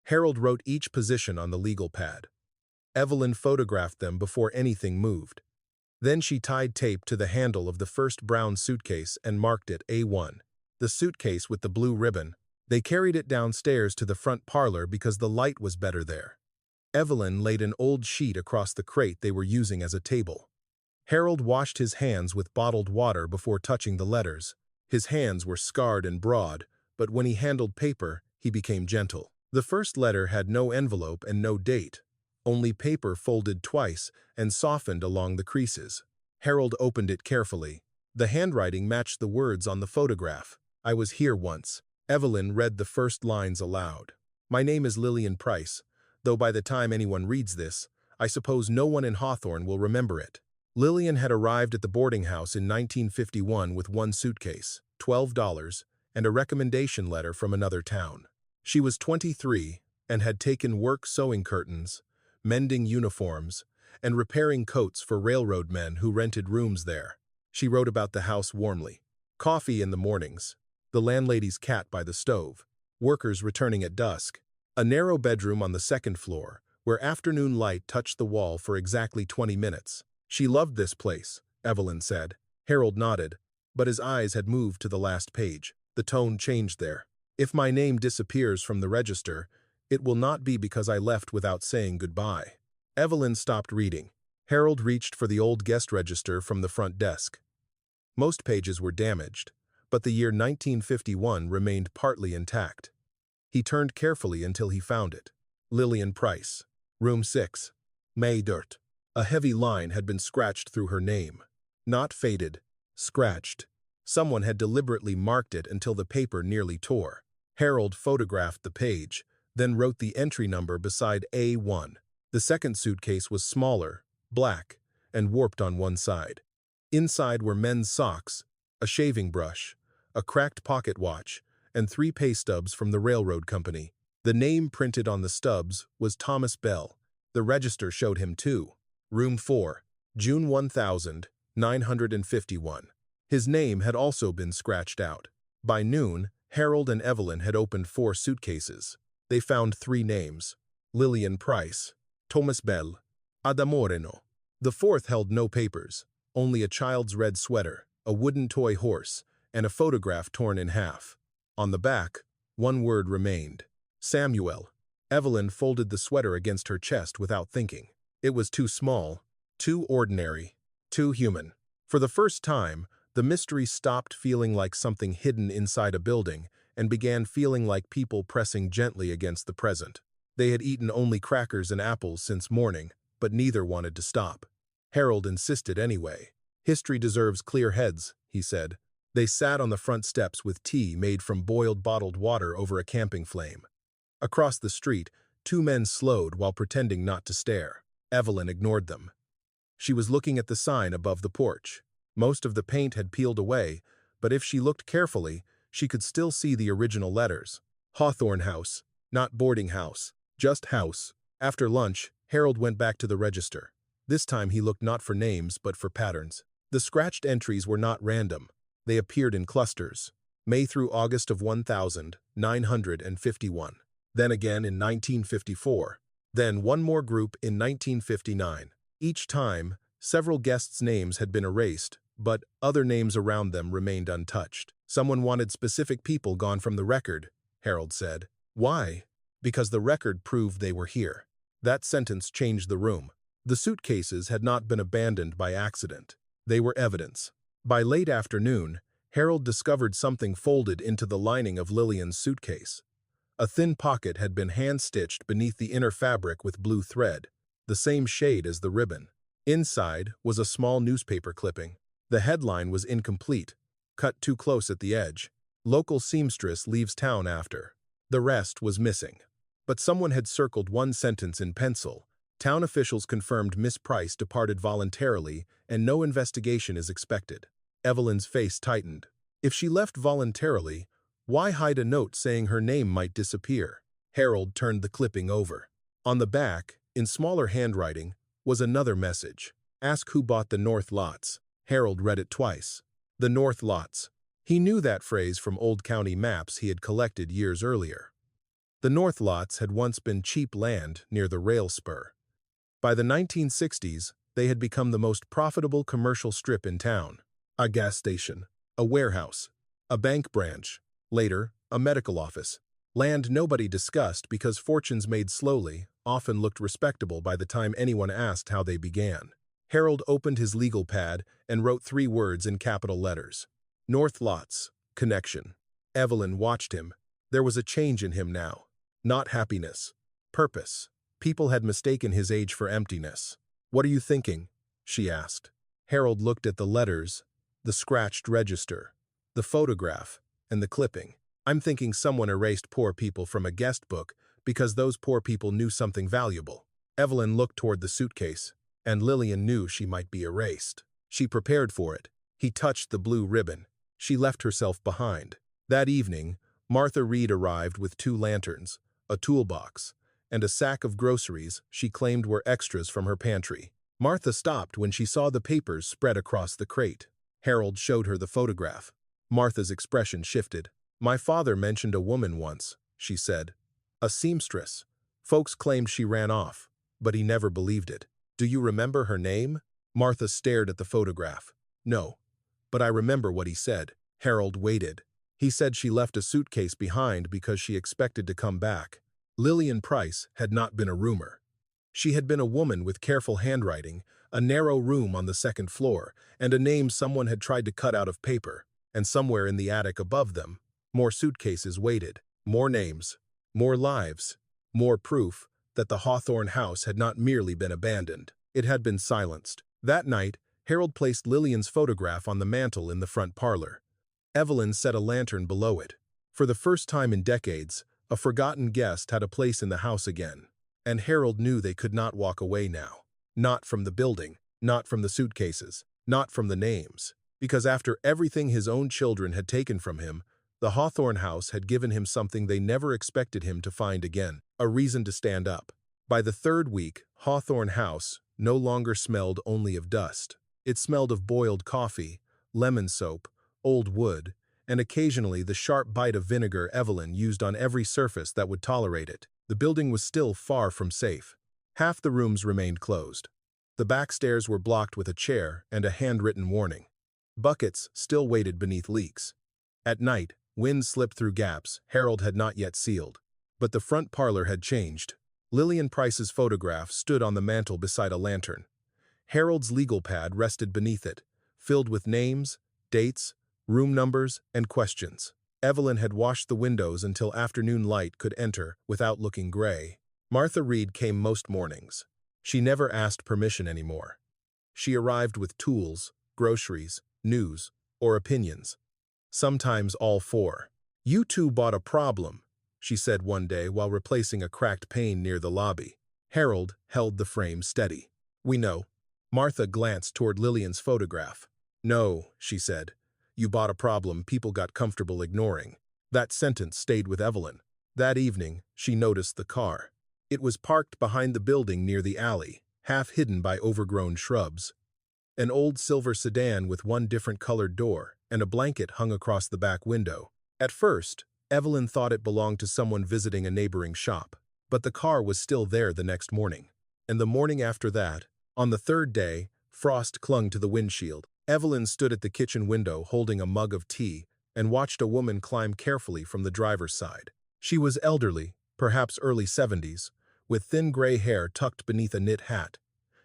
Harold wrote each position on the legal pad. Evelyn photographed them before anything moved. Then she tied tape to the handle of the first brown suitcase and marked it A1. The suitcase with the blue ribbon. They carried it downstairs to the front parlor because the light was better there. Evelyn laid an old sheet across the crate they were using as a table. Harold washed his hands with bottled water before touching the letters. His hands were scarred and broad, but when he handled paper, he became gentle. The first letter had no envelope and no date, only paper folded twice and softened along the creases. Harold opened it carefully. The handwriting matched the words on the photograph. "I was here once." Evelyn read the first lines aloud. "My name is Lillian Price, though by the time anyone reads this, I suppose no one in Hawthorne will remember it." Lillian had arrived at the boarding house in 1951 with one suitcase, $12, and a recommendation letter from another town. She was 23 and had taken work sewing curtains, mending uniforms, and repairing coats for railroad men who rented rooms there. She wrote about the house warmly. Coffee in the mornings, the landlady's cat by the stove, workers returning at dusk, a narrow bedroom on the second floor, where afternoon light touched the wall for exactly 20 minutes. She loved this place, Evelyn said. Harold nodded, but his eyes had moved to the last page. The tone changed there. "If my name disappears from the register, it will not be because I left without saying goodbye." Evelyn stopped reading. Harold reached for the old guest register from the front desk. Most pages were damaged, but the year 1951 remained partly intact. He turned carefully until he found it. Lillian Price, room 6, May Dirt. A heavy line had been scratched through her name. Not faded, scratched. Someone had deliberately marked it until the paper nearly tore. Harold photographed the page, then wrote the entry number beside A1. The second suitcase was smaller, black, and warped on one side. Inside were men's socks, a shaving brush, a cracked pocket watch, and 3 pay stubs from the railroad company. The name printed on the stubs was Thomas Bell. The register showed him too. Room 4, June 1951. His name had also been scratched out. By noon, Harold and Evelyn had opened 4 suitcases. They found 3 names: Lillian Price, Thomas Bell, Adamoreno. The fourth held no papers, only a child's red sweater, a wooden toy horse, and a photograph torn in half. On the back, one word remained: Samuel. Evelyn folded the sweater against her chest without thinking. It was too small, too ordinary, too human. For the first time, the mystery stopped feeling like something hidden inside a building and began feeling like people pressing gently against the present. They had eaten only crackers and apples since morning, but neither wanted to stop. Harold insisted anyway. "History deserves clear heads," he said. They sat on the front steps with tea made from boiled bottled water over a camping flame. Across the street, 2 men slowed while pretending not to stare. Evelyn ignored them. She was looking at the sign above the porch. Most of the paint had peeled away, but if she looked carefully, she could still see the original letters. Hawthorne House, not boarding house, just house. After lunch, Harold went back to the register. This time he looked not for names but for patterns. The scratched entries were not random. They appeared in clusters. May through August of 1951. Then again in 1954. Then one more group in 1959. Each time, several guests' names had been erased, but other names around them remained untouched. "Someone wanted specific people gone from the record," Harold said. "Why?" "Because the record proved they were here." That sentence changed the room. The suitcases had not been abandoned by accident. They were evidence. By late afternoon, Harold discovered something folded into the lining of Lillian's suitcase. A thin pocket had been hand-stitched beneath the inner fabric with blue thread, the same shade as the ribbon. Inside was a small newspaper clipping. The headline was incomplete, cut too close at the edge. "Local seamstress leaves town after." The rest was missing. But someone had circled one sentence in pencil. "Town officials confirmed Miss Price departed voluntarily and no investigation is expected." Evelyn's face tightened. If she left voluntarily, why hide a note saying her name might disappear? Harold turned the clipping over. On the back, in smaller handwriting, was another message. Ask who bought the North Lots. Harold read it twice. The North Lots. He knew that phrase from old county maps he had collected years earlier. The North Lots had once been cheap land near the rail spur. By the 1960s, they had become the most profitable commercial strip in town. A gas station, a warehouse, a bank branch, later, a medical office. Land nobody discussed because fortunes made slowly often looked respectable by the time anyone asked how they began. Harold opened his legal pad and wrote 3 words in capital letters. North Lots, connection. Evelyn watched him. There was a change in him now. Not happiness. Purpose. People had mistaken his age for emptiness. "What are you thinking?" she asked. Harold looked at the letters, the scratched register, the photograph, and the clipping. "I'm thinking someone erased poor people from a guest book because those poor people knew something valuable." Evelyn looked toward the suitcase, and Lillian knew she might be erased. She prepared for it. He touched the blue ribbon. She left herself behind. That evening, Martha Reed arrived with 2 lanterns, a toolbox, and a sack of groceries she claimed were extras from her pantry. Martha stopped when she saw the papers spread across the crate. Harold showed her the photograph. Martha's expression shifted. "My father mentioned a woman once," she said. "A seamstress. Folks claimed she ran off, but he never believed it. Do you remember her name?" Martha stared at the photograph. "No, but I remember what he said." Harold waited. "He said she left a suitcase behind because she expected to come back." Lillian Price had not been a rumor. She had been a woman with careful handwriting, a narrow room on the 2nd floor, and a name someone had tried to cut out of paper. And somewhere in the attic above them, more suitcases waited. More names, more lives, more proof that the Hawthorne house had not merely been abandoned. It had been silenced. That night, Harold placed Lillian's photograph on the mantel in the front parlor. Evelyn set a lantern below it. For the first time in decades, a forgotten guest had a place in the house again. And Harold knew they could not walk away now. Not from the building, not from the suitcases, not from the names. Because after everything his own children had taken from him, the Hawthorne house had given him something they never expected him to find again, a reason to stand up. By the 3rd week, Hawthorne house no longer smelled only of dust. It smelled of boiled coffee, lemon soap, old wood, and occasionally the sharp bite of vinegar Evelyn used on every surface that would tolerate it. The building was still far from safe. Half the rooms remained closed. The back stairs were blocked with a chair and a handwritten warning. Buckets still waited beneath leaks. At night, wind slipped through gaps Harold had not yet sealed. But the front parlor had changed. Lillian Price's photograph stood on the mantel beside a lantern. Harold's legal pad rested beneath it, filled with names, dates, room numbers, and questions. Evelyn had washed the windows until afternoon light could enter without looking gray. Martha Reed came most mornings. She never asked permission anymore. She arrived with tools, groceries, news, or opinions. Sometimes all 4. "You 2 bought a problem," she said one day while replacing a cracked pane near the lobby. Harold held the frame steady. "We know." Martha glanced toward Lillian's photograph. "No," she said. "You bought a problem people got comfortable ignoring." That sentence stayed with Evelyn. That evening, she noticed the car. It was parked behind the building near the alley, half hidden by overgrown shrubs. An old silver sedan with one different colored door and a blanket hung across the back window. At first, Evelyn thought it belonged to someone visiting a neighboring shop. But the car was still there the next morning. And the morning after that, on the 3rd day, frost clung to the windshield. Evelyn stood at the kitchen window holding a mug of tea and watched a woman climb carefully from the driver's side. She was elderly, perhaps early 70s, with thin gray hair tucked beneath a knit hat.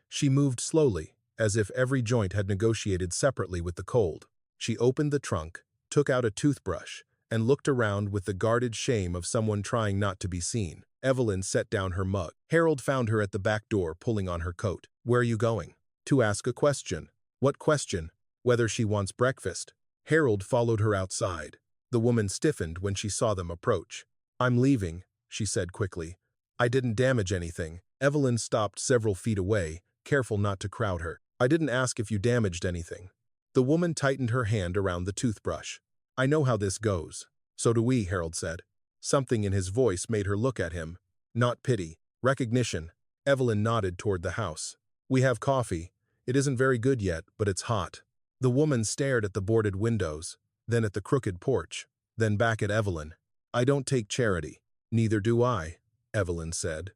She moved slowly, as if every joint had negotiated separately with the cold. She opened the trunk, took out a toothbrush, and looked around with the guarded shame of someone trying not to be seen. Evelyn set down her mug. Harold found her at the back door pulling on her coat. "Where are you going?" "To ask a question." "What question?" "Whether she wants breakfast." Harold followed her outside. The woman stiffened when she saw them approach. "I'm leaving," she said quickly. "I didn't damage anything." Evelyn stopped several feet away, careful not to crowd her. "I didn't ask if you damaged anything." The woman tightened her hand around the toothbrush. I know how this goes. So do we, Harold said. Something in his voice made her look at him. Not pity, recognition. Evelyn nodded toward the house. We have coffee. It isn't very good yet, but it's hot. The woman stared at the boarded windows, then at the crooked porch, then back at Evelyn. I don't take charity. Neither do I, Evelyn said.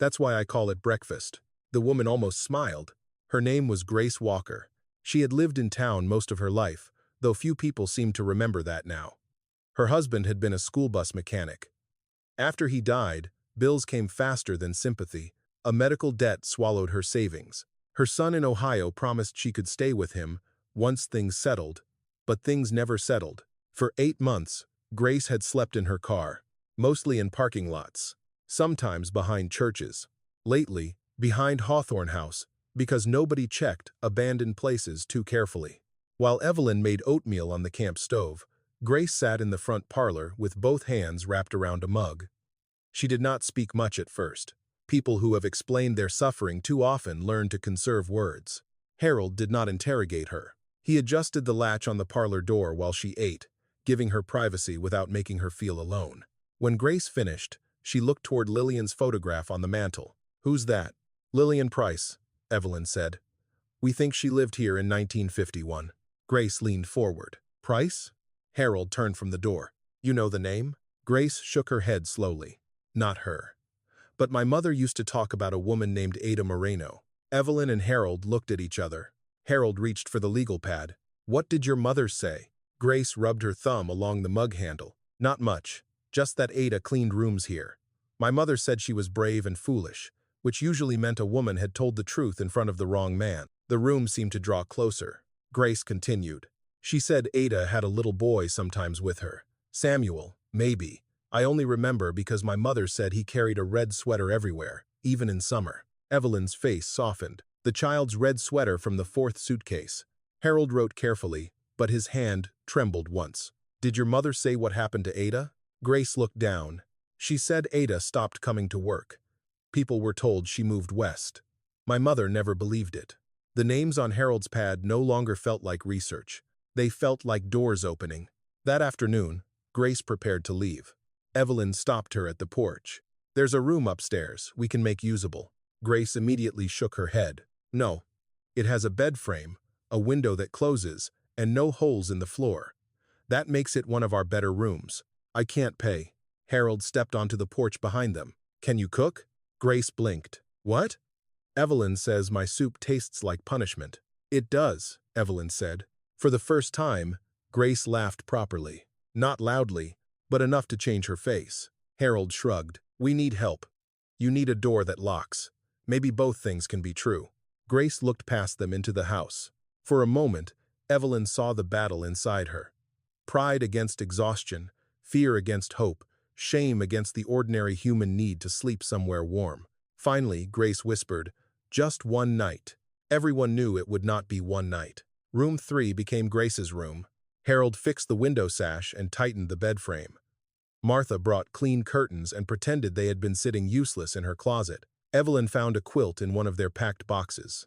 That's why I call it breakfast. The woman almost smiled. Her name was Grace Walker. She had lived in town most of her life, though few people seemed to remember that now. Her husband had been a school bus mechanic. After he died, bills came faster than sympathy. A medical debt swallowed her savings. Her son in Ohio promised she could stay with him once things settled, but things never settled. For 8 months, Grace had slept in her car, mostly in parking lots, sometimes behind churches. Lately, behind Hawthorne House, because nobody checked abandoned places too carefully. While Evelyn made oatmeal on the camp stove, Grace sat in the front parlor with both hands wrapped around a mug. She did not speak much at first. People who have explained their suffering too often learn to conserve words. Harold did not interrogate her. He adjusted the latch on the parlor door while she ate, giving her privacy without making her feel alone. When Grace finished, she looked toward Lillian's photograph on the mantel. Who's that? Lillian Price, Evelyn said. We think she lived here in 1951. Grace leaned forward. Price? Harold turned from the door. You know the name? Grace shook her head slowly. Not her. But my mother used to talk about a woman named Ada Moreno. Evelyn and Harold looked at each other. Harold reached for the legal pad. What did your mother say? Grace rubbed her thumb along the mug handle. Not much. Just that Ada cleaned rooms here. My mother said she was brave and foolish, which usually meant a woman had told the truth in front of the wrong man. The room seemed to draw closer. Grace continued. She said Ada had a little boy sometimes with her. Samuel, maybe. I only remember because my mother said he carried a red sweater everywhere, even in summer. Evelyn's face softened. The child's red sweater from the 4th suitcase. Harold wrote carefully, but his hand trembled once. Did your mother say what happened to Ada? Grace looked down. She said Ada stopped coming to work. People were told she moved west. My mother never believed it. The names on Harold's pad no longer felt like research. They felt like doors opening. That afternoon, Grace prepared to leave. Evelyn stopped her at the porch. There's a room upstairs we can make usable. Grace immediately shook her head. No. It has a bed frame, a window that closes, and no holes in the floor. That makes it one of our better rooms. I can't pay. Harold stepped onto the porch behind them. Can you cook? Grace blinked. What? Evelyn says my soup tastes like punishment. It does, Evelyn said. For the first time, Grace laughed properly. Not loudly, but enough to change her face. Harold shrugged. We need help. You need a door that locks. Maybe both things can be true. Grace looked past them into the house. For a moment, Evelyn saw the battle inside her. Pride against exhaustion, fear against hope, shame against the ordinary human need to sleep somewhere warm. Finally, Grace whispered, just one night. Everyone knew it would not be one night. Room 3 became Grace's room. Harold fixed the window sash and tightened the bed frame. Martha brought clean curtains and pretended they had been sitting useless in her closet. Evelyn found a quilt in one of their packed boxes.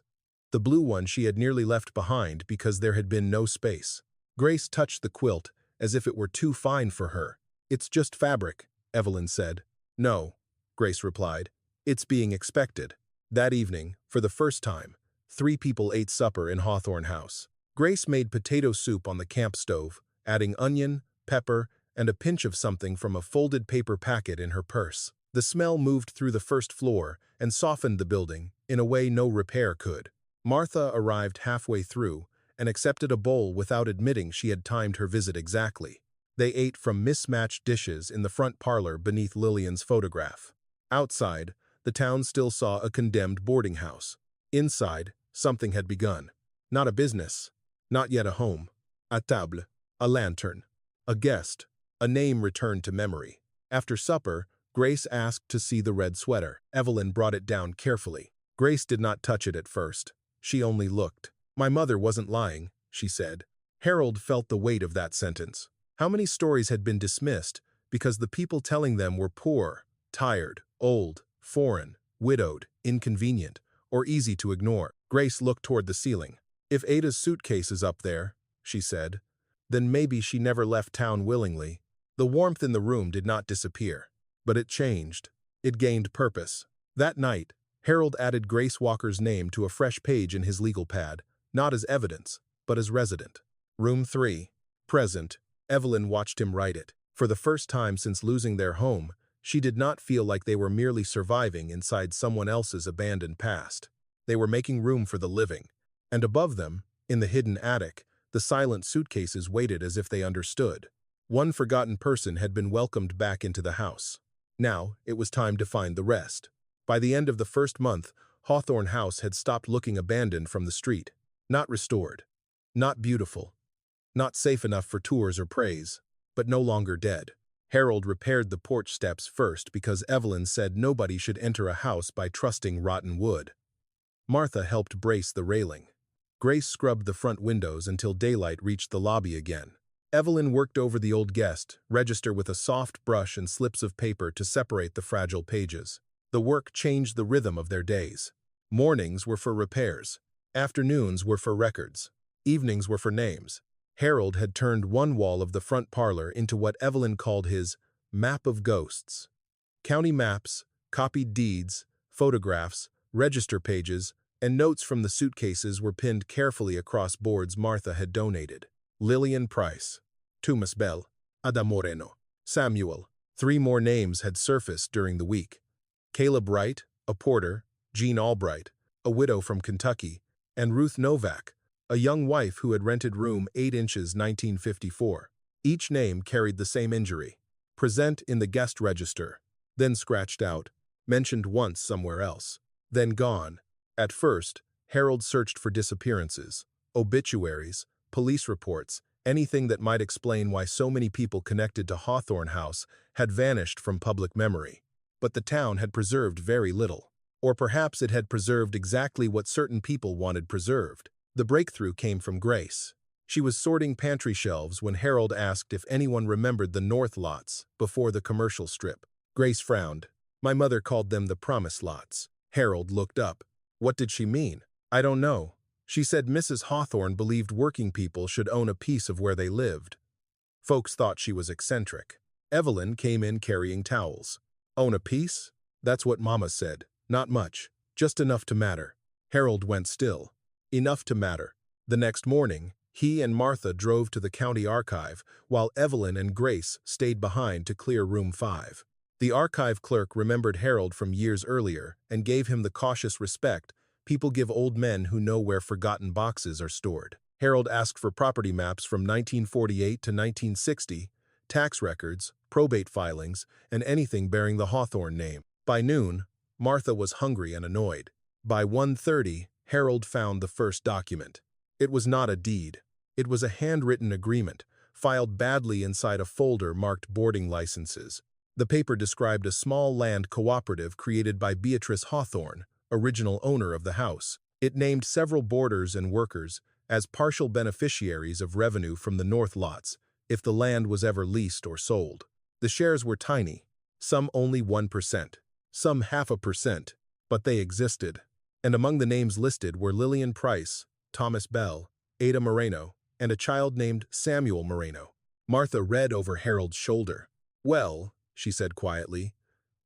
The blue one she had nearly left behind because there had been no space. Grace touched the quilt as if it were too fine for her. It's just fabric, Evelyn said. No, Grace replied. It's being expected. That evening, for the first time, 3 people ate supper in Hawthorne House. Grace made potato soup on the camp stove, adding onion, pepper, and a pinch of something from a folded paper packet in her purse. The smell moved through the first floor and softened the building in a way no repair could. Martha arrived halfway through and accepted a bowl without admitting she had timed her visit exactly. They ate from mismatched dishes in the front parlor beneath Lillian's photograph. Outside, the town still saw a condemned boarding house. Inside, something had begun. Not a business, not yet a home. A table, a lantern, a guest, a name returned to memory. After supper, Grace asked to see the red sweater. Evelyn brought it down carefully. Grace did not touch it at first. She only looked. My mother wasn't lying, she said. Harold felt the weight of that sentence. How many stories had been dismissed because the people telling them were poor, tired, old, foreign, widowed, inconvenient, or easy to ignore? Grace looked toward the ceiling. If Ada's suitcase is up there, she said, Then maybe she never left town willingly. The warmth in the room did not disappear. But it changed. It gained purpose. That night, Harold added Grace Walker's name to a fresh page in his legal pad, not as evidence, but as resident. Room 3. Present. Evelyn watched him write it. For the first time since losing their home, she did not feel like they were merely surviving inside someone else's abandoned past. They were making room for the living. And above them, in the hidden attic, the silent suitcases waited as if they understood. One forgotten person had been welcomed back into the house. Now, it was time to find the rest. By the end of the first month, Hawthorne House had stopped looking abandoned from the street. Not restored. Not beautiful. Not safe enough for tours or praise. But no longer dead. Harold repaired the porch steps first because Evelyn said nobody should enter a house by trusting rotten wood. Martha helped brace the railing. Grace scrubbed the front windows until daylight reached the lobby again. Evelyn worked over the old guest register with a soft brush and slips of paper to separate the fragile pages. The work changed the rhythm of their days. Mornings were for repairs. Afternoons were for records. Evenings were for names. Harold had turned one wall of the front parlor into what Evelyn called his map of ghosts. County maps, copied deeds, photographs, register pages, and notes from the suitcases were pinned carefully across boards Martha had donated. Lillian Price, Thomas Bell, Ada Moreno, Samuel. 3 more names had surfaced during the week. Caleb Wright, a porter, Jean Albright, a widow from Kentucky, and Ruth Novak, a young wife who had rented room 8 inches 1954. Each name carried the same injury. Present in the guest register, then scratched out, mentioned once somewhere else, then gone. At first, Harold searched for disappearances, obituaries, police reports, anything that might explain why so many people connected to Hawthorne House had vanished from public memory. But the town had preserved very little. Or perhaps it had preserved exactly what certain people wanted preserved. The breakthrough came from Grace. She was sorting pantry shelves when Harold asked if anyone remembered the north lots before the commercial strip. Grace frowned. My mother called them the promise lots. Harold looked up. What did she mean? I don't know. She said Mrs. Hawthorne believed working people should own a piece of where they lived. Folks thought she was eccentric. Evelyn came in carrying towels. Own a piece? That's what Mama said. Not much. Just enough to matter. Harold went still. Enough to matter. The next morning, he and Martha drove to the county archive, while Evelyn and Grace stayed behind to clear room 5. The archive clerk remembered Harold from years earlier and gave him the cautious respect people give old men who know where forgotten boxes are stored. Harold asked for property maps from 1948 to 1960, tax records, probate filings, and anything bearing the Hawthorne name. By noon, Martha was hungry and annoyed. By 1:30, Harold found the first document. It was not a deed. It was a handwritten agreement, filed badly inside a folder marked boarding licenses. The paper described a small land cooperative created by Beatrice Hawthorne, original owner of the house. It named several boarders and workers as partial beneficiaries of revenue from the north lots if the land was ever leased or sold. The shares were tiny, some only 1%, some 0.5%, but they existed. And among the names listed were Lillian Price, Thomas Bell, Ada Moreno, and a child named Samuel Moreno. Martha read over Harold's shoulder. Well, she said quietly,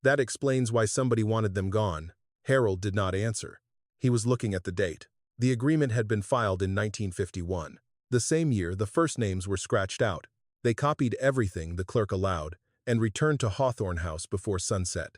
that explains why somebody wanted them gone. Harold did not answer. He was looking at the date. The agreement had been filed in 1951. The same year, the first names were scratched out. They copied everything the clerk allowed and returned to Hawthorne House before sunset.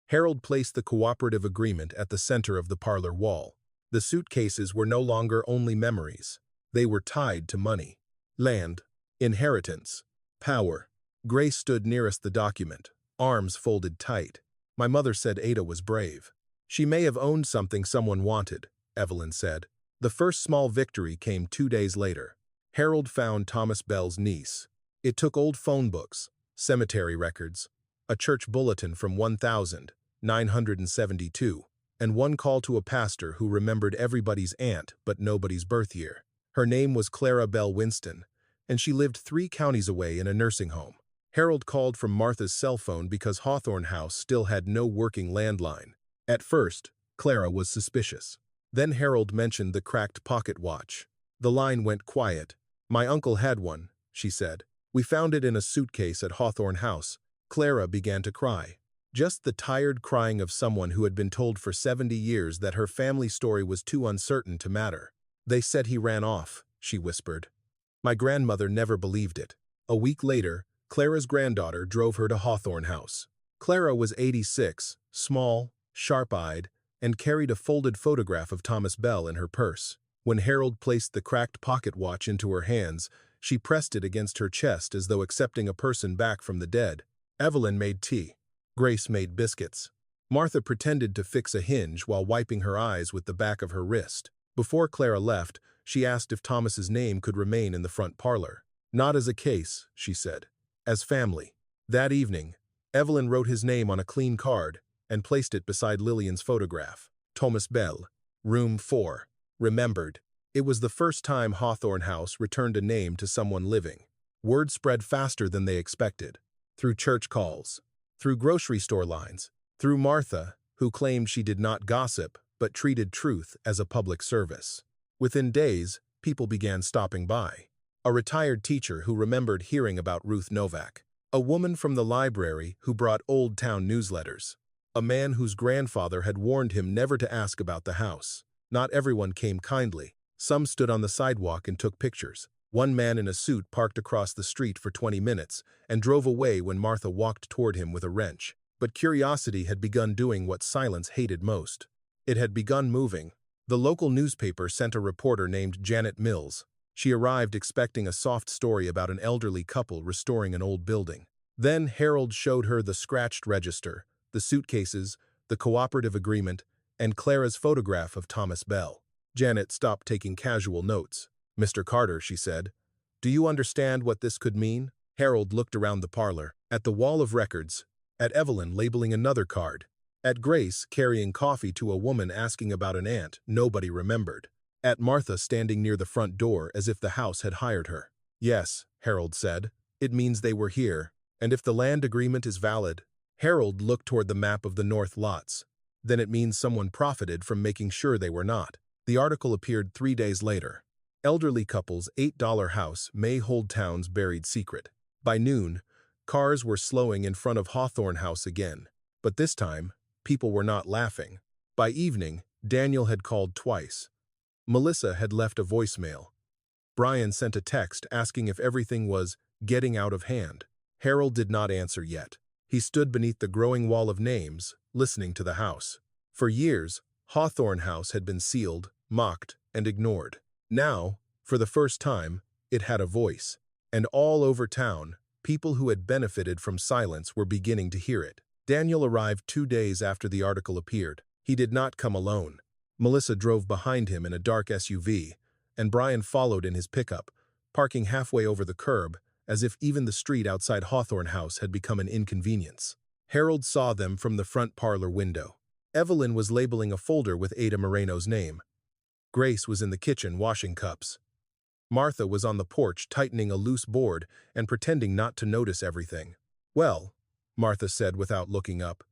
Harold placed the cooperative agreement at the center of the parlor wall. The suitcases were no longer only memories. They were tied to money, land, inheritance, power. Grace stood nearest the document, arms folded tight. My mother said Ada was brave. She may have owned something someone wanted, Evelyn said. The first small victory came 2 days later. Harold found Thomas Bell's niece. It took old phone books, cemetery records, a church bulletin from 1972, and one call to a pastor who remembered everybody's aunt but nobody's birth year. Her name was Clara Bell Winston, and she lived 3 counties away in a nursing home. Harold called from Martha's cell phone because Hawthorne House still had no working landline. At first, Clara was suspicious. Then Harold mentioned the cracked pocket watch. The line went quiet. My uncle had one, she said. "We found it in a suitcase at Hawthorne House." Clara began to cry. Just the tired crying of someone who had been told for 70 years that her family story was too uncertain to matter. "They said he ran off," she whispered. "My grandmother never believed it." A week later, Clara's granddaughter drove her to Hawthorne House. Clara was 86, small, sharp-eyed, and carried a folded photograph of Thomas Bell in her purse. When Harold placed the cracked pocket watch into her hands, she pressed it against her chest as though accepting a person back from the dead. Evelyn made tea. Grace made biscuits. Martha pretended to fix a hinge while wiping her eyes with the back of her wrist. Before Clara left, she asked if Thomas's name could remain in the front parlor. "Not as a case," she said. "As family." That evening, Evelyn wrote his name on a clean card and placed it beside Lillian's photograph. Thomas Bell, Room 4. Remembered. It was the first time Hawthorne House returned a name to someone living. Word spread faster than they expected. Through church calls, through grocery store lines, through Martha, who claimed she did not gossip but treated truth as a public service. Within days, people began stopping by. A retired teacher who remembered hearing about Ruth Novak. A woman from the library who brought Old Town newsletters. A man whose grandfather had warned him never to ask about the house. Not everyone came kindly. Some stood on the sidewalk and took pictures. One man in a suit parked across the street for 20 minutes and drove away when Martha walked toward him with a wrench. But curiosity had begun doing what silence hated most. It had begun moving. The local newspaper sent a reporter named Janet Mills. She arrived expecting a soft story about an elderly couple restoring an old building. Then Harold showed her the scratched register, the suitcases, the cooperative agreement, and Clara's photograph of Thomas Bell. Janet stopped taking casual notes. "Mr. Carter," she said, "do you understand what this could mean?" Harold looked around the parlor, at the wall of records, at Evelyn labeling another card, at Grace carrying coffee to a woman asking about an aunt nobody remembered, at Martha standing near the front door as if the house had hired her. "Yes," Harold said, "it means they were here, and if the land agreement is valid." Harold looked toward the map of the north lots. "Then it means someone profited from making sure they were not." The article appeared 3 days later. Elderly couple's $8 house may hold town's buried secret. By noon, cars were slowing in front of Hawthorne House again. But this time, people were not laughing. By evening, Daniel had called twice. Melissa had left a voicemail. Brian sent a text asking if everything was getting out of hand. Harold did not answer yet. He stood beneath the growing wall of names, listening to the house. For years, Hawthorne House had been sealed, mocked, and ignored. Now, for the first time, it had a voice. And all over town, people who had benefited from silence were beginning to hear it. Daniel arrived 2 days after the article appeared. He did not come alone. Melissa drove behind him in a dark SUV, and Brian followed in his pickup, parking halfway over the curb, as if even the street outside Hawthorne House had become an inconvenience. Harold saw them from the front parlor window. Evelyn was labeling a folder with Ada Moreno's name. Grace was in the kitchen washing cups. Martha was on the porch tightening a loose board and pretending not to notice everything. "Well," Martha said without looking up,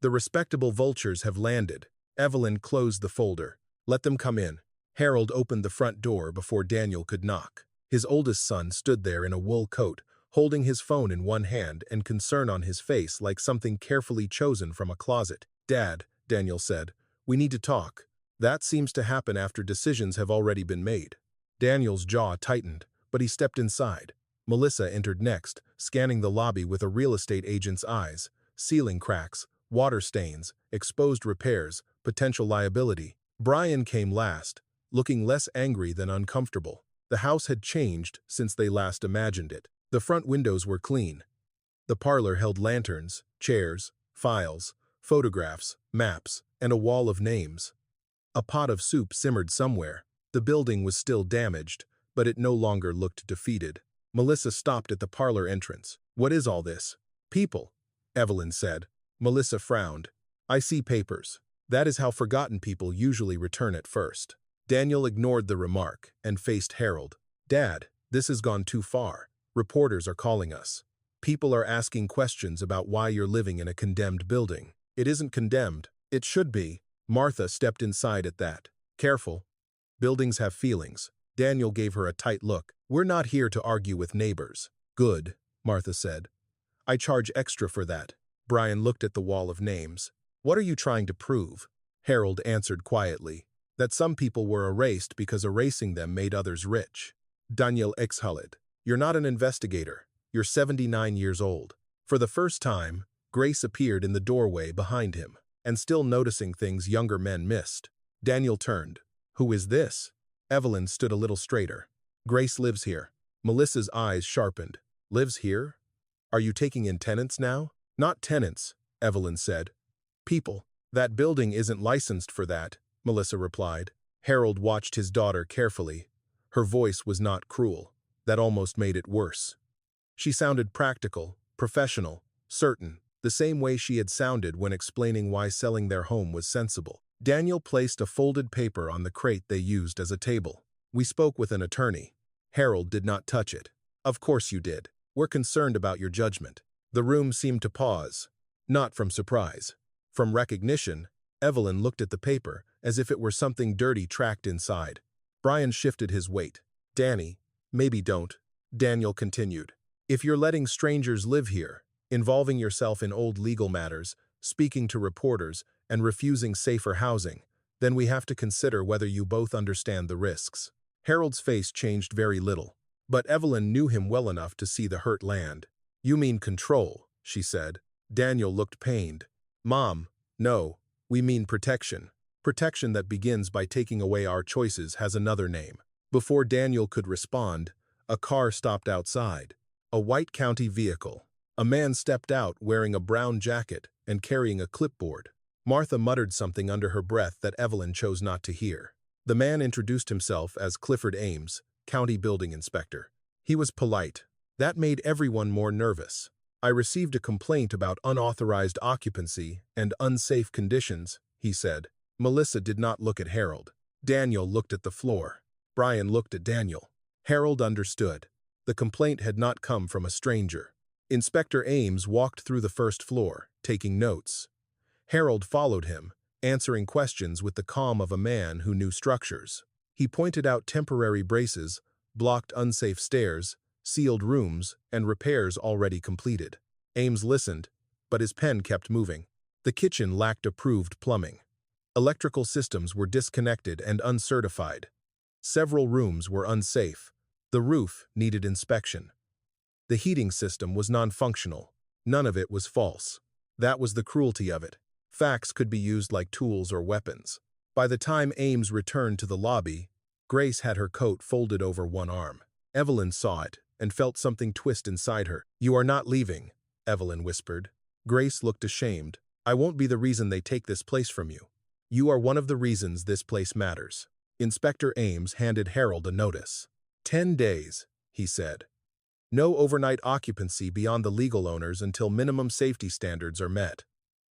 "the respectable vultures have landed." Evelyn closed the folder. "Let them come in." Harold opened the front door before Daniel could knock. His oldest son stood there in a wool coat, holding his phone in one hand and concern on his face like something carefully chosen from a closet. "Dad," Daniel said, "we need to talk." That seems to happen after decisions have already been made. Daniel's jaw tightened, but he stepped inside. Melissa entered next, scanning the lobby with a real estate agent's eyes. Ceiling cracks, water stains, exposed repairs, potential liability. Brian came last, looking less angry than uncomfortable. The house had changed since they last imagined it. The front windows were clean. The parlor held lanterns, chairs, files, photographs, maps, and a wall of names. A pot of soup simmered somewhere. The building was still damaged, but it no longer looked defeated. Melissa stopped at the parlor entrance. "What is all this?" "People," Evelyn said. Melissa frowned. "I see papers." That is how forgotten people usually return at first. Daniel ignored the remark and faced Harold. "Dad, this has gone too far. Reporters are calling us. People are asking questions about why you're living in a condemned building." "It isn't condemned. It should be." Martha stepped inside at that. "Careful. Buildings have feelings." Daniel gave her a tight look. "We're not here to argue with neighbors." "Good," Martha said. "I charge extra for that." Brian looked at the wall of names. "What are you trying to prove?" Harold answered quietly. "That some people were erased because erasing them made others rich." Daniel exhaled. "You're not an investigator. You're 79 years old." For the first time, Grace appeared in the doorway behind him, and still noticing things younger men missed. Daniel turned. "Who is this?" Evelyn stood a little straighter. "Grace lives here." Melissa's eyes sharpened. "Lives here? Are you taking in tenants now?" "Not tenants," Evelyn said. "People." "That building isn't licensed for that," Melissa replied. Harold watched his daughter carefully. Her voice was not cruel. That almost made it worse. She sounded practical, professional, certain, the same way she had sounded when explaining why selling their home was sensible. Daniel placed a folded paper on the crate they used as a table. "We spoke with an attorney." Harold did not touch it. "Of course you did. We're concerned about your judgment." The room seemed to pause. Not from surprise. From recognition, Evelyn looked at the paper as if it were something dirty tracked inside. Brian shifted his weight. "Danny, maybe don't," Daniel continued. "If you're letting strangers live here, involving yourself in old legal matters, speaking to reporters, and refusing safer housing, then we have to consider whether you both understand the risks." Harold's face changed very little, but Evelyn knew him well enough to see the hurt land. "You mean control," she said. Daniel looked pained. "Mom, no, we mean protection. Protection that begins by taking away our choices has another name." Before Daniel could respond, a car stopped outside. A white county vehicle. A man stepped out wearing a brown jacket and carrying a clipboard. Martha muttered something under her breath that Evelyn chose not to hear. The man introduced himself as Clifford Ames, county building inspector. He was polite. That made everyone more nervous. "I received a complaint about unauthorized occupancy and unsafe conditions," he said. Melissa did not look at Harold. Daniel looked at the floor. Brian looked at Daniel. Harold understood. The complaint had not come from a stranger. Inspector Ames walked through the first floor, taking notes. Harold followed him, answering questions with the calm of a man who knew structures. He pointed out temporary braces, blocked unsafe stairs, sealed rooms, and repairs already completed. Ames listened, but his pen kept moving. The kitchen lacked approved plumbing. Electrical systems were disconnected and uncertified. Several rooms were unsafe. The roof needed inspection. The heating system was non-functional. None of it was false. That was the cruelty of it. Facts could be used like tools or weapons. By the time Ames returned to the lobby, Grace had her coat folded over one arm. Evelyn saw it and felt something twist inside her. "You are not leaving," Evelyn whispered. Grace looked ashamed. "I won't be the reason they take this place from you. You are one of the reasons this place matters." Inspector Ames handed Harold a notice. 10 days, he said. "No overnight occupancy beyond the legal owners until minimum safety standards are met.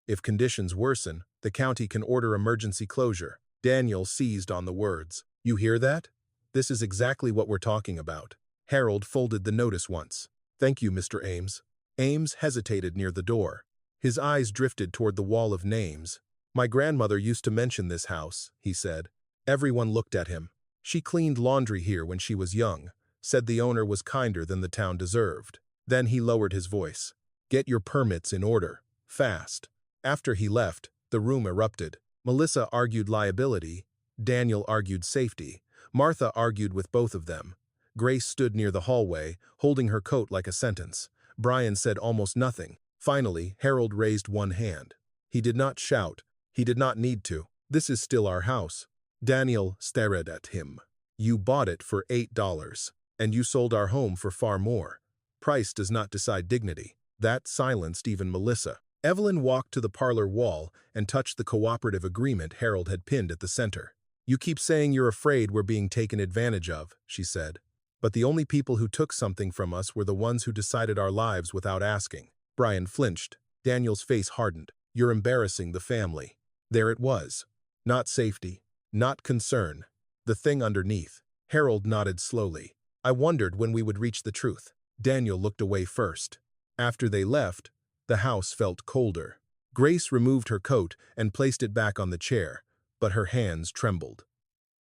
If conditions worsen, the county can order emergency closure." Daniel seized on the words. "You hear that? This is exactly what we're talking about." Harold folded the notice once. "Thank you, Mr. Ames." Ames hesitated near the door. His eyes drifted toward the wall of names. "My grandmother used to mention this house," he said. Everyone looked at him. "She cleaned laundry here when she was young, said the owner was kinder than the town deserved." Then he lowered his voice. "Get your permits in order. Fast." After he left, the room erupted. Melissa argued liability. Daniel argued safety. Martha argued with both of them. Grace stood near the hallway, holding her coat like a sentence. Brian said almost nothing. Finally, Harold raised one hand. He did not shout. He did not need to. "This is still our house." Daniel stared at him. "You bought it for $8, and you sold our home for far more. Price does not decide dignity." That silenced even Melissa. Evelyn walked to the parlor wall and touched the cooperative agreement Harold had pinned at the center. "You keep saying you're afraid we're being taken advantage of," she said. "But the only people who took something from us were the ones who decided our lives without asking." Brian flinched. Daniel's face hardened. "You're embarrassing the family." There it was. Not safety. Not concern. The thing underneath. Harold nodded slowly. "I wondered when we would reach the truth." Daniel looked away first. After they left, the house felt colder. Grace removed her coat and placed it back on the chair, but her hands trembled.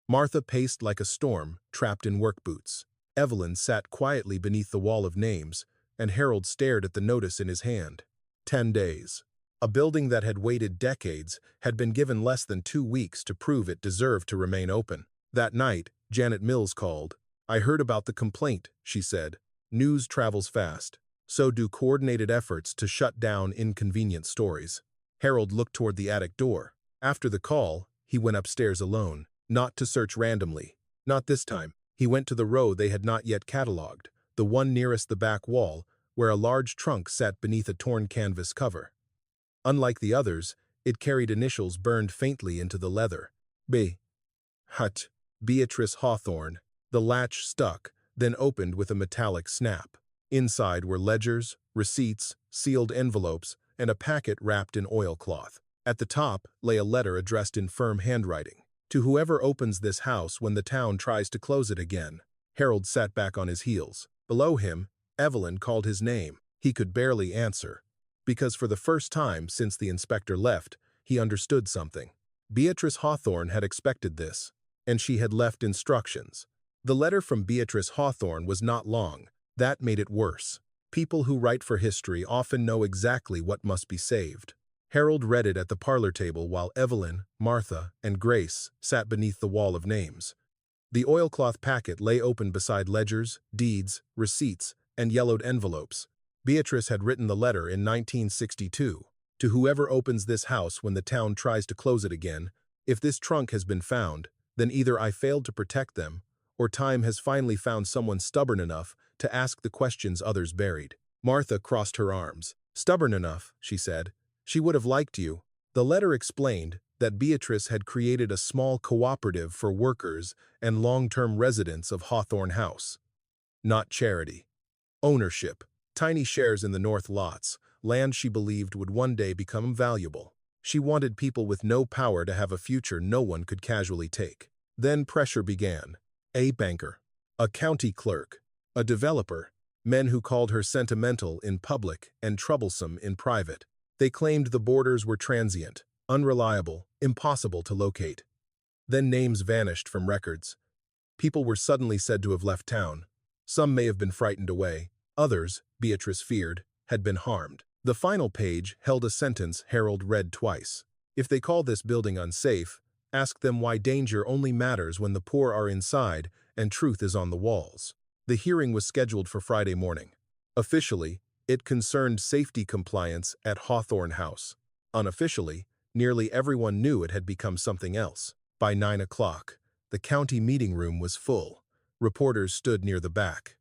Martha paced like a storm, trapped in work boots. Evelyn sat quietly beneath the wall of names, and Harold stared at the notice in his hand. 10 days. A building that had waited decades had been given less than 2 weeks to prove it deserved to remain open. That night, Janet Mills called. "I heard about the complaint," she said. "News travels fast. So do coordinated efforts to shut down inconvenient stories." Harold looked toward the attic door. After the call, he went upstairs alone, not to search randomly. Not this time. He went to the row they had not yet catalogued, the one nearest the back wall, where a large trunk sat beneath a torn canvas cover. Unlike the others, it carried initials burned faintly into the leather. B. Hut. Beatrice Hawthorne. The latch stuck, then opened with a metallic snap. Inside were ledgers, receipts, sealed envelopes, and a packet wrapped in oilcloth. At the top lay a letter addressed in firm handwriting. "To whoever opens this house when the town tries to close it again." Harold sat back on his heels. Below him, Evelyn called his name. He could barely answer, because for the first time since the inspector left, he understood something. Beatrice Hawthorne had expected this, and she had left instructions. The letter from Beatrice Hawthorne was not long. That made it worse. People who write for history often know exactly what must be saved. Harold read it at the parlor table while Evelyn, Martha, and Grace sat beneath the wall of names. The oilcloth packet lay open beside ledgers, deeds, receipts, and yellowed envelopes. Beatrice had written the letter in 1962. "To whoever opens this house when the town tries to close it again, if this trunk has been found, then either I failed to protect them, or time has finally found someone stubborn enough to ask the questions others buried." Martha crossed her arms. "Stubborn enough," she said. "She would have liked you." The letter explained that Beatrice had created a small cooperative for workers and long-term residents of Hawthorne House. Not charity. Ownership. Tiny shares in the north lots, land she believed would one day become valuable. She wanted people with no power to have a future no one could casually take. Then pressure began. A banker, a county clerk, a developer, men who called her sentimental in public and troublesome in private. They claimed the borders were transient, unreliable, impossible to locate. Then names vanished from records. People were suddenly said to have left town. Some may have been frightened away. Others, Beatrice feared, had been harmed. The final page held a sentence Harold read twice. "If they call this building unsafe, ask them why danger only matters when the poor are inside and truth is on the walls." The hearing was scheduled for Friday morning. Officially, it concerned safety compliance at Hawthorne House. Unofficially, nearly everyone knew it had become something else. By 9 o'clock, the county meeting room was full. Reporters stood near the back.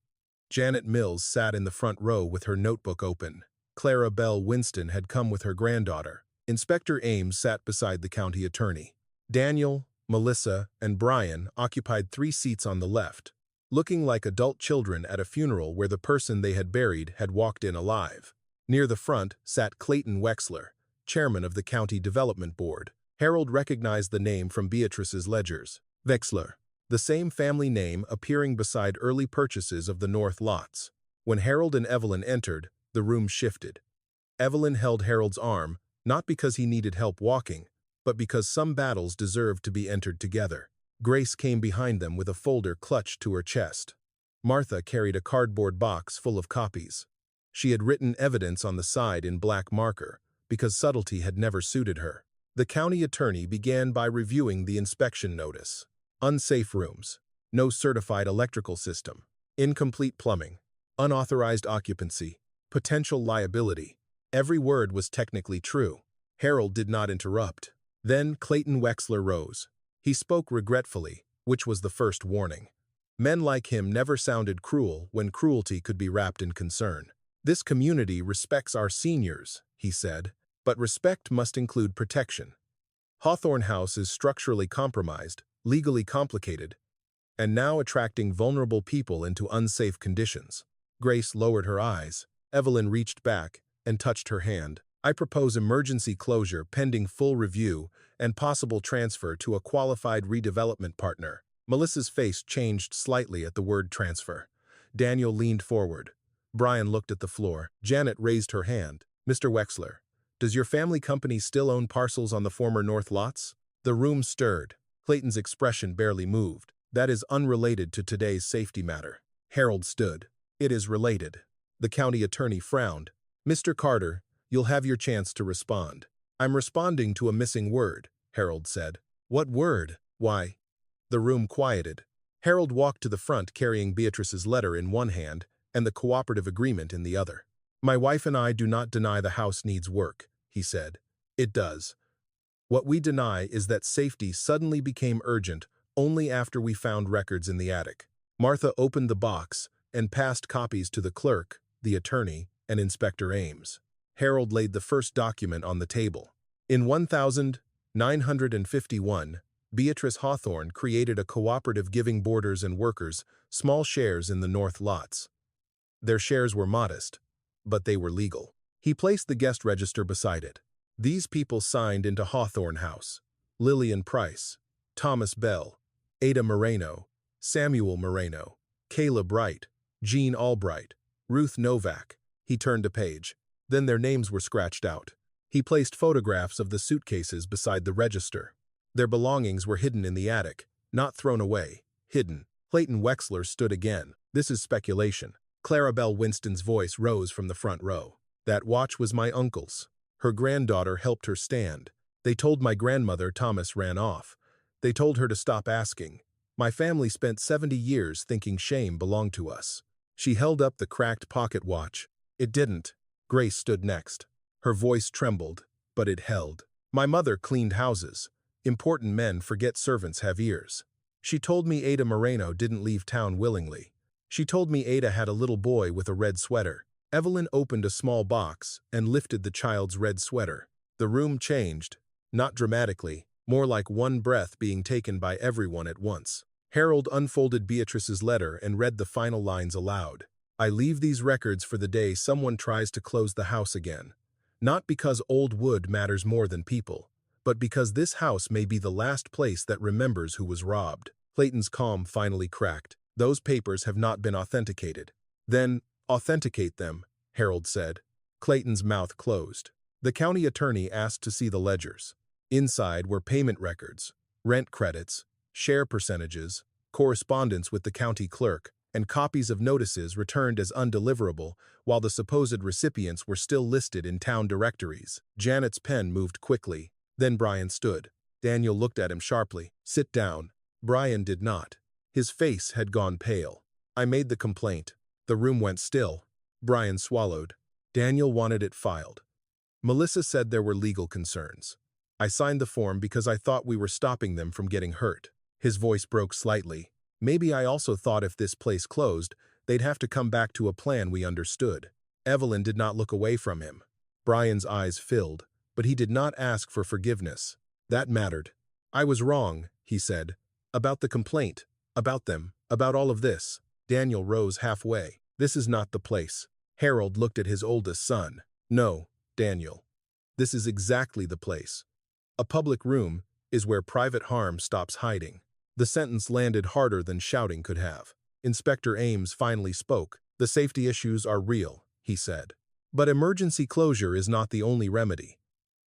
Janet Mills sat in the front row with her notebook open. Clara Bell Winston had come with her granddaughter. Inspector Ames sat beside the county attorney. Daniel, Melissa, and Brian occupied 3 seats on the left, looking like adult children at a funeral where the person they had buried had walked in alive. Near the front sat Clayton Wexler, chairman of the County Development Board. Harold recognized the name from Beatrice's ledgers. Wexler, the same family name appearing beside early purchases of the north lots. When Harold and Evelyn entered, the room shifted. Evelyn held Harold's arm, not because he needed help walking, but because some battles deserved to be entered together. Grace came behind them with a folder clutched to her chest. Martha carried a cardboard box full of copies. She had written evidence on the side in black marker, because subtlety had never suited her. The county attorney began by reviewing the inspection notice. Unsafe rooms, no certified electrical system, incomplete plumbing, unauthorized occupancy, potential liability. Every word was technically true. Harold did not interrupt. Then Clayton Wexler rose. He spoke regretfully, which was the first warning. Men like him never sounded cruel when cruelty could be wrapped in concern. "This community respects our seniors," he said, "but respect must include protection. Hawthorne House is structurally compromised, legally complicated, and now attracting vulnerable people into unsafe conditions." Grace lowered her eyes. Evelyn reached back and touched her hand. "I propose emergency closure pending full review and possible transfer to a qualified redevelopment partner." Melissa's face changed slightly at the word transfer. Daniel leaned forward. Brian looked at the floor. Janet raised her hand. "Mr. Wexler, does your family company still own parcels on the former north lots?" The room stirred. Clayton's expression barely moved. That is unrelated to today's safety matter. Harold stood. It is related. The county attorney frowned. Mr. Carter, you'll have your chance to respond. I'm responding to a missing word, Harold said. What word? Why? The room quieted. Harold walked to the front carrying Beatrice's letter in one hand and the cooperative agreement in the other. My wife and I do not deny the house needs work, he said. It does. What we deny is that safety suddenly became urgent only after we found records in the attic. Martha opened the box and passed copies to the clerk, the attorney, and Inspector Ames. Harold laid the first document on the table. In 1951, Beatrice Hawthorne created a cooperative giving boarders and workers small shares in the north lots. Their shares were modest, but they were legal. He placed the guest register beside it. These people signed into Hawthorne House: Lillian Price, Thomas Bell, Ada Moreno, Samuel Moreno, Kayla Bright, Jean Albright, Ruth Novak. He turned a page. Then their names were scratched out. He placed photographs of the suitcases beside the register. Their belongings were hidden in the attic, not thrown away, hidden. Clayton Wexler stood again. This is speculation. Clarabelle Winston's voice rose from the front row. That watch was my uncle's. Her granddaughter helped her stand. They told my grandmother Thomas ran off. They told her to stop asking. My family spent 70 years thinking shame belonged to us. She held up the cracked pocket watch. It didn't. Grace stood next. Her voice trembled, but it held. My mother cleaned houses. Important men forget servants have ears. She told me Ada Moreno didn't leave town willingly. She told me Ada had a little boy with a red sweater. Evelyn opened a small box and lifted the child's red sweater. The room changed, not dramatically, more like one breath being taken by everyone at once. Harold unfolded Beatrice's letter and read the final lines aloud. I leave these records for the day someone tries to close the house again. Not because old wood matters more than people, but because this house may be the last place that remembers who was robbed. Clayton's calm finally cracked. Those papers have not been authenticated. Then, authenticate them, Harold said. Clayton's mouth closed. The county attorney asked to see the ledgers. Inside were payment records, rent credits, share percentages, correspondence with the county clerk, and copies of notices returned as undeliverable while the supposed recipients were still listed in town directories. Janet's pen moved quickly. Then Brian stood. Daniel looked at him sharply. Sit down. Brian did not. His face had gone pale. I made the complaint. The room went still. Brian swallowed. Daniel wanted it filed. Melissa said there were legal concerns. I signed the form because I thought we were stopping them from getting hurt. His voice broke slightly. Maybe I also thought if this place closed, they'd have to come back to a plan we understood. Evelyn did not look away from him. Brian's eyes filled, but he did not ask for forgiveness. That mattered. I was wrong, he said. About the complaint. About them. About all of this. Daniel rose halfway. This is not the place. Harold looked at his oldest son. No, Daniel. This is exactly the place. A public room is where private harm stops hiding. The sentence landed harder than shouting could have. Inspector Ames finally spoke. The safety issues are real, he said. But emergency closure is not the only remedy.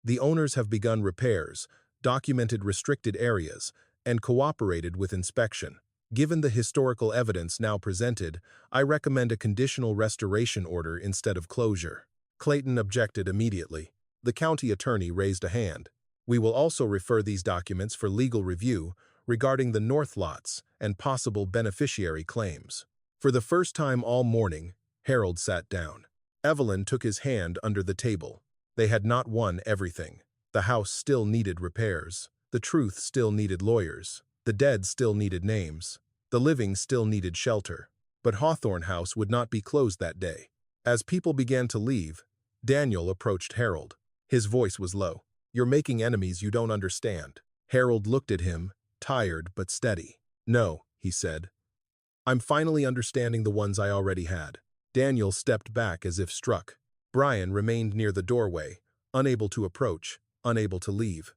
The owners have begun repairs, documented restricted areas, and cooperated with inspection. Given the historical evidence now presented, I recommend a conditional restoration order instead of closure. Clayton objected immediately. The county attorney raised a hand. We will also refer these documents for legal review regarding the north lots and possible beneficiary claims. For the first time all morning, Harold sat down. Evelyn took his hand under the table. They had not won everything. The house still needed repairs. The truth still needed lawyers. The dead still needed names. The living still needed shelter. But Hawthorne House would not be closed that day. As people began to leave, Daniel approached Harold. His voice was low. You're making enemies you don't understand. Harold looked at him, tired but steady. No, he said. I'm finally understanding the ones I already had. Daniel stepped back as if struck. Brian remained near the doorway, unable to approach, unable to leave.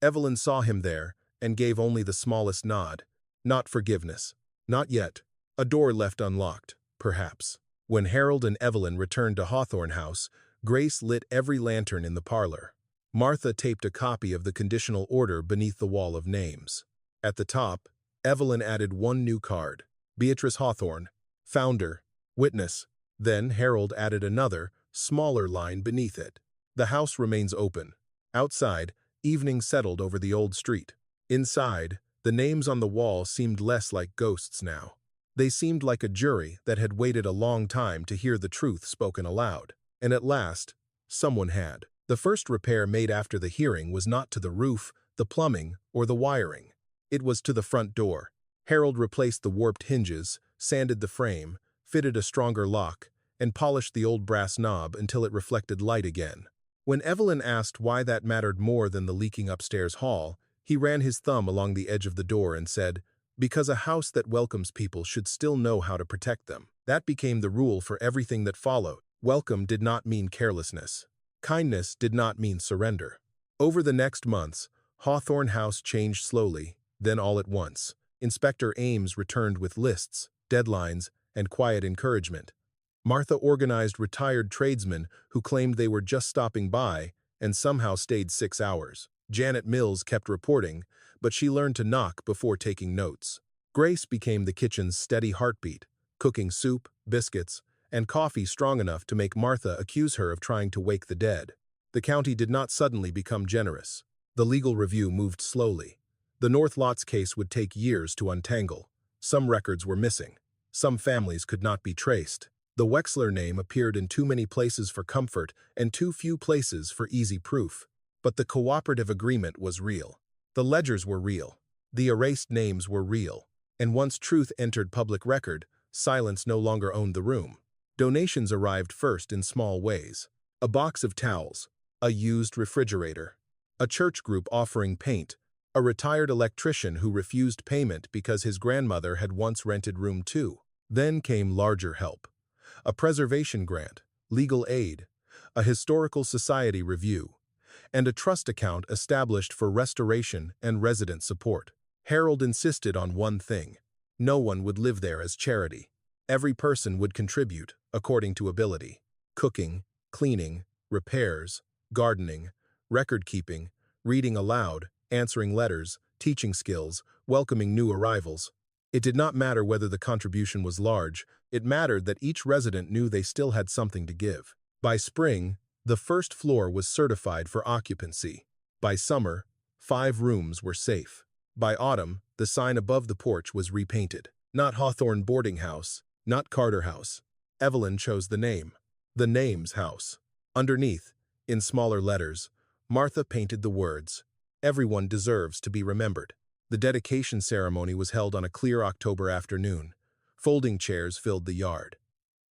Evelyn saw him there and gave only the smallest nod. Not forgiveness. Not yet. A door left unlocked, perhaps. When Harold and Evelyn returned to Hawthorne House, Grace lit every lantern in the parlor. Martha taped a copy of the conditional order beneath the wall of names. At the top, Evelyn added one new card, Beatrice Hawthorne, founder, witness. Then Harold added another, smaller line beneath it. The house remains open. Outside, evening settled over the old street. Inside, the names on the wall seemed less like ghosts now. They seemed like a jury that had waited a long time to hear the truth spoken aloud. And at last, someone had. The first repair made after the hearing was not to the roof, the plumbing, or the wiring. It was to the front door. Harold replaced the warped hinges, sanded the frame, fitted a stronger lock, and polished the old brass knob until it reflected light again. When Evelyn asked why that mattered more than the leaking upstairs hall, he ran his thumb along the edge of the door and said, "Because a house that welcomes people should still know how to protect them." That became the rule for everything that followed. Welcome did not mean carelessness. Kindness did not mean surrender. Over the next months, Hawthorne House changed slowly, then all at once. Inspector Ames returned with lists, deadlines, and quiet encouragement. Martha organized retired tradesmen who claimed they were just stopping by and somehow stayed 6 hours. Janet Mills kept reporting, but she learned to knock before taking notes. Grace became the kitchen's steady heartbeat, cooking soup, biscuits, and coffee strong enough to make Martha accuse her of trying to wake the dead. The county did not suddenly become generous. The legal review moved slowly. The North Lots case would take years to untangle. Some records were missing. Some families could not be traced. The Wexler name appeared in too many places for comfort and too few places for easy proof. But the cooperative agreement was real. The ledgers were real. The erased names were real. And once truth entered public record, silence no longer owned the room. Donations arrived first in small ways. A box of towels, a used refrigerator, a church group offering paint, a retired electrician who refused payment because his grandmother had once rented room 2. Then came larger help. A preservation grant, legal aid, a historical society review, and a trust account established for restoration and resident support. Harold insisted on one thing. No one would live there as charity. Every person would contribute, according to ability. Cooking, cleaning, repairs, gardening, record-keeping, reading aloud, answering letters, teaching skills, welcoming new arrivals. It did not matter whether the contribution was large, it mattered that each resident knew they still had something to give. By spring, the first floor was certified for occupancy. By summer, 5 rooms were safe. By autumn, the sign above the porch was repainted. Not Hawthorne Boarding House, not Carter House. Evelyn chose the name. The Name's House. Underneath, in smaller letters, Martha painted the words, "Everyone deserves to be remembered." The dedication ceremony was held on a clear October afternoon. Folding chairs filled the yard.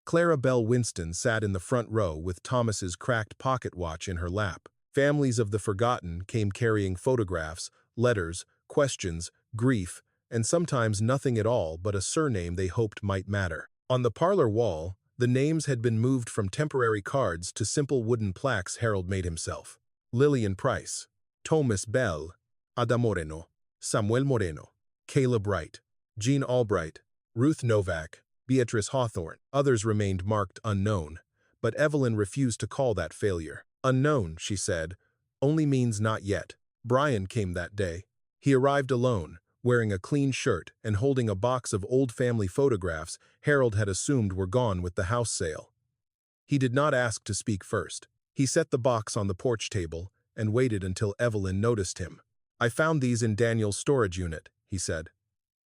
Clara Bell Winston sat in the front row with Thomas's cracked pocket watch in her lap. Families of the forgotten came carrying photographs, letters, questions, grief, and sometimes nothing at all but a surname they hoped might matter. On the parlor wall, the names had been moved from temporary cards to simple wooden plaques Harold made himself. Lillian Price, Thomas Bell, Ada Moreno, Samuel Moreno, Caleb Wright, Jean Albright, Ruth Novak, Beatrice Hawthorne. Others remained marked unknown, but Evelyn refused to call that failure. Unknown, she said, only means not yet. Brian came that day. He arrived alone, wearing a clean shirt and holding a box of old family photographs Harold had assumed were gone with the house sale. He did not ask to speak first. He set the box on the porch table and waited until Evelyn noticed him. "I found these in Daniel's storage unit," he said.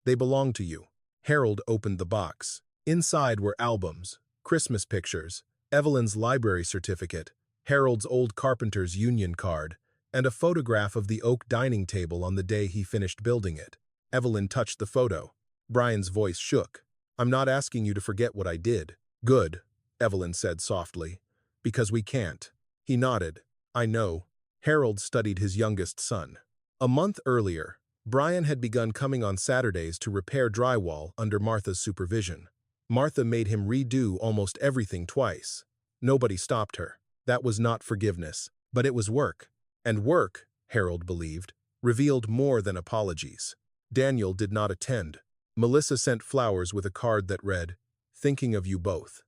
"They belong to you." Harold opened the box. Inside were albums, Christmas pictures, Evelyn's library certificate, Harold's old carpenter's union card, and a photograph of the oak dining table on the day he finished building it. Evelyn touched the photo. Brian's voice shook. "I'm not asking you to forget what I did." "Good," Evelyn said softly. "Because we can't." He nodded. "I know." Harold studied his youngest son. A month earlier, Brian had begun coming on Saturdays to repair drywall under Martha's supervision. Martha made him redo almost everything twice. Nobody stopped her. That was not forgiveness, but it was work. And work, Harold believed, revealed more than apologies. Daniel did not attend. Melissa sent flowers with a card that read, "Thinking of you both."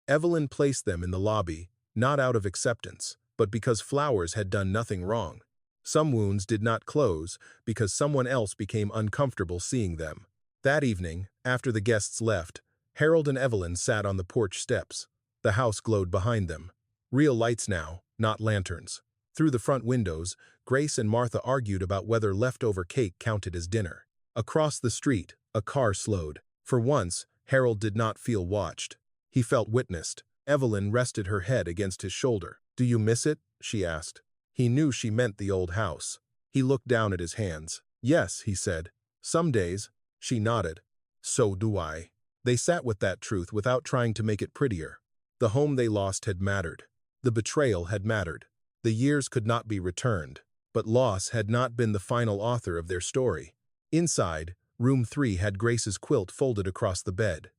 Evelyn placed them in the lobby, not out of acceptance, but because flowers had done nothing wrong. Some wounds did not close because someone else became uncomfortable seeing them. That evening, after the guests left, Harold and Evelyn sat on the porch steps. The house glowed behind them. Real lights now, not lanterns. Through the front windows, Grace and Martha argued about whether leftover cake counted as dinner. Across the street, a car slowed. For once, Harold did not feel watched. He felt witnessed. Evelyn rested her head against his shoulder. "Do you miss it?" she asked. He knew she meant the old house. He looked down at his hands. "Yes," he said. "Some days." She nodded. "So do I." They sat with that truth without trying to make it prettier. The home they lost had mattered. The betrayal had mattered. The years could not be returned. But loss had not been the final author of their story. Inside, Room 3 had Grace's quilt folded across the bed.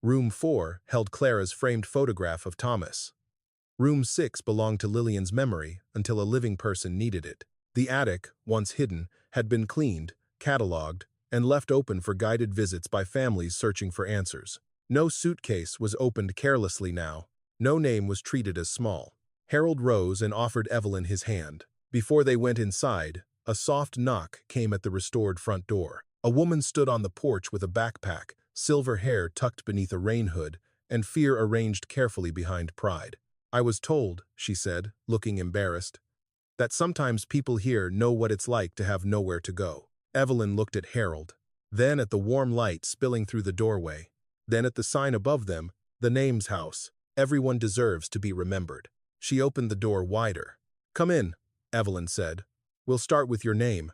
Room 4 held Clara's framed photograph of Thomas. Room 6 belonged to Lillian's memory until a living person needed it. The attic, once hidden, had been cleaned, catalogued, and left open for guided visits by families searching for answers. No suitcase was opened carelessly now. No name was treated as small. Harold rose and offered Evelyn his hand. Before they went inside, a soft knock came at the restored front door. A woman stood on the porch with a backpack, silver hair tucked beneath a rain hood, and fear arranged carefully behind pride. "I was told," she said, looking embarrassed, "that sometimes people here know what it's like to have nowhere to go." Evelyn looked at Harold, then at the warm light spilling through the doorway, then at the sign above them, "The Name's House. Everyone deserves to be remembered." She opened the door wider. "Come in," Evelyn said. "We'll start with your name."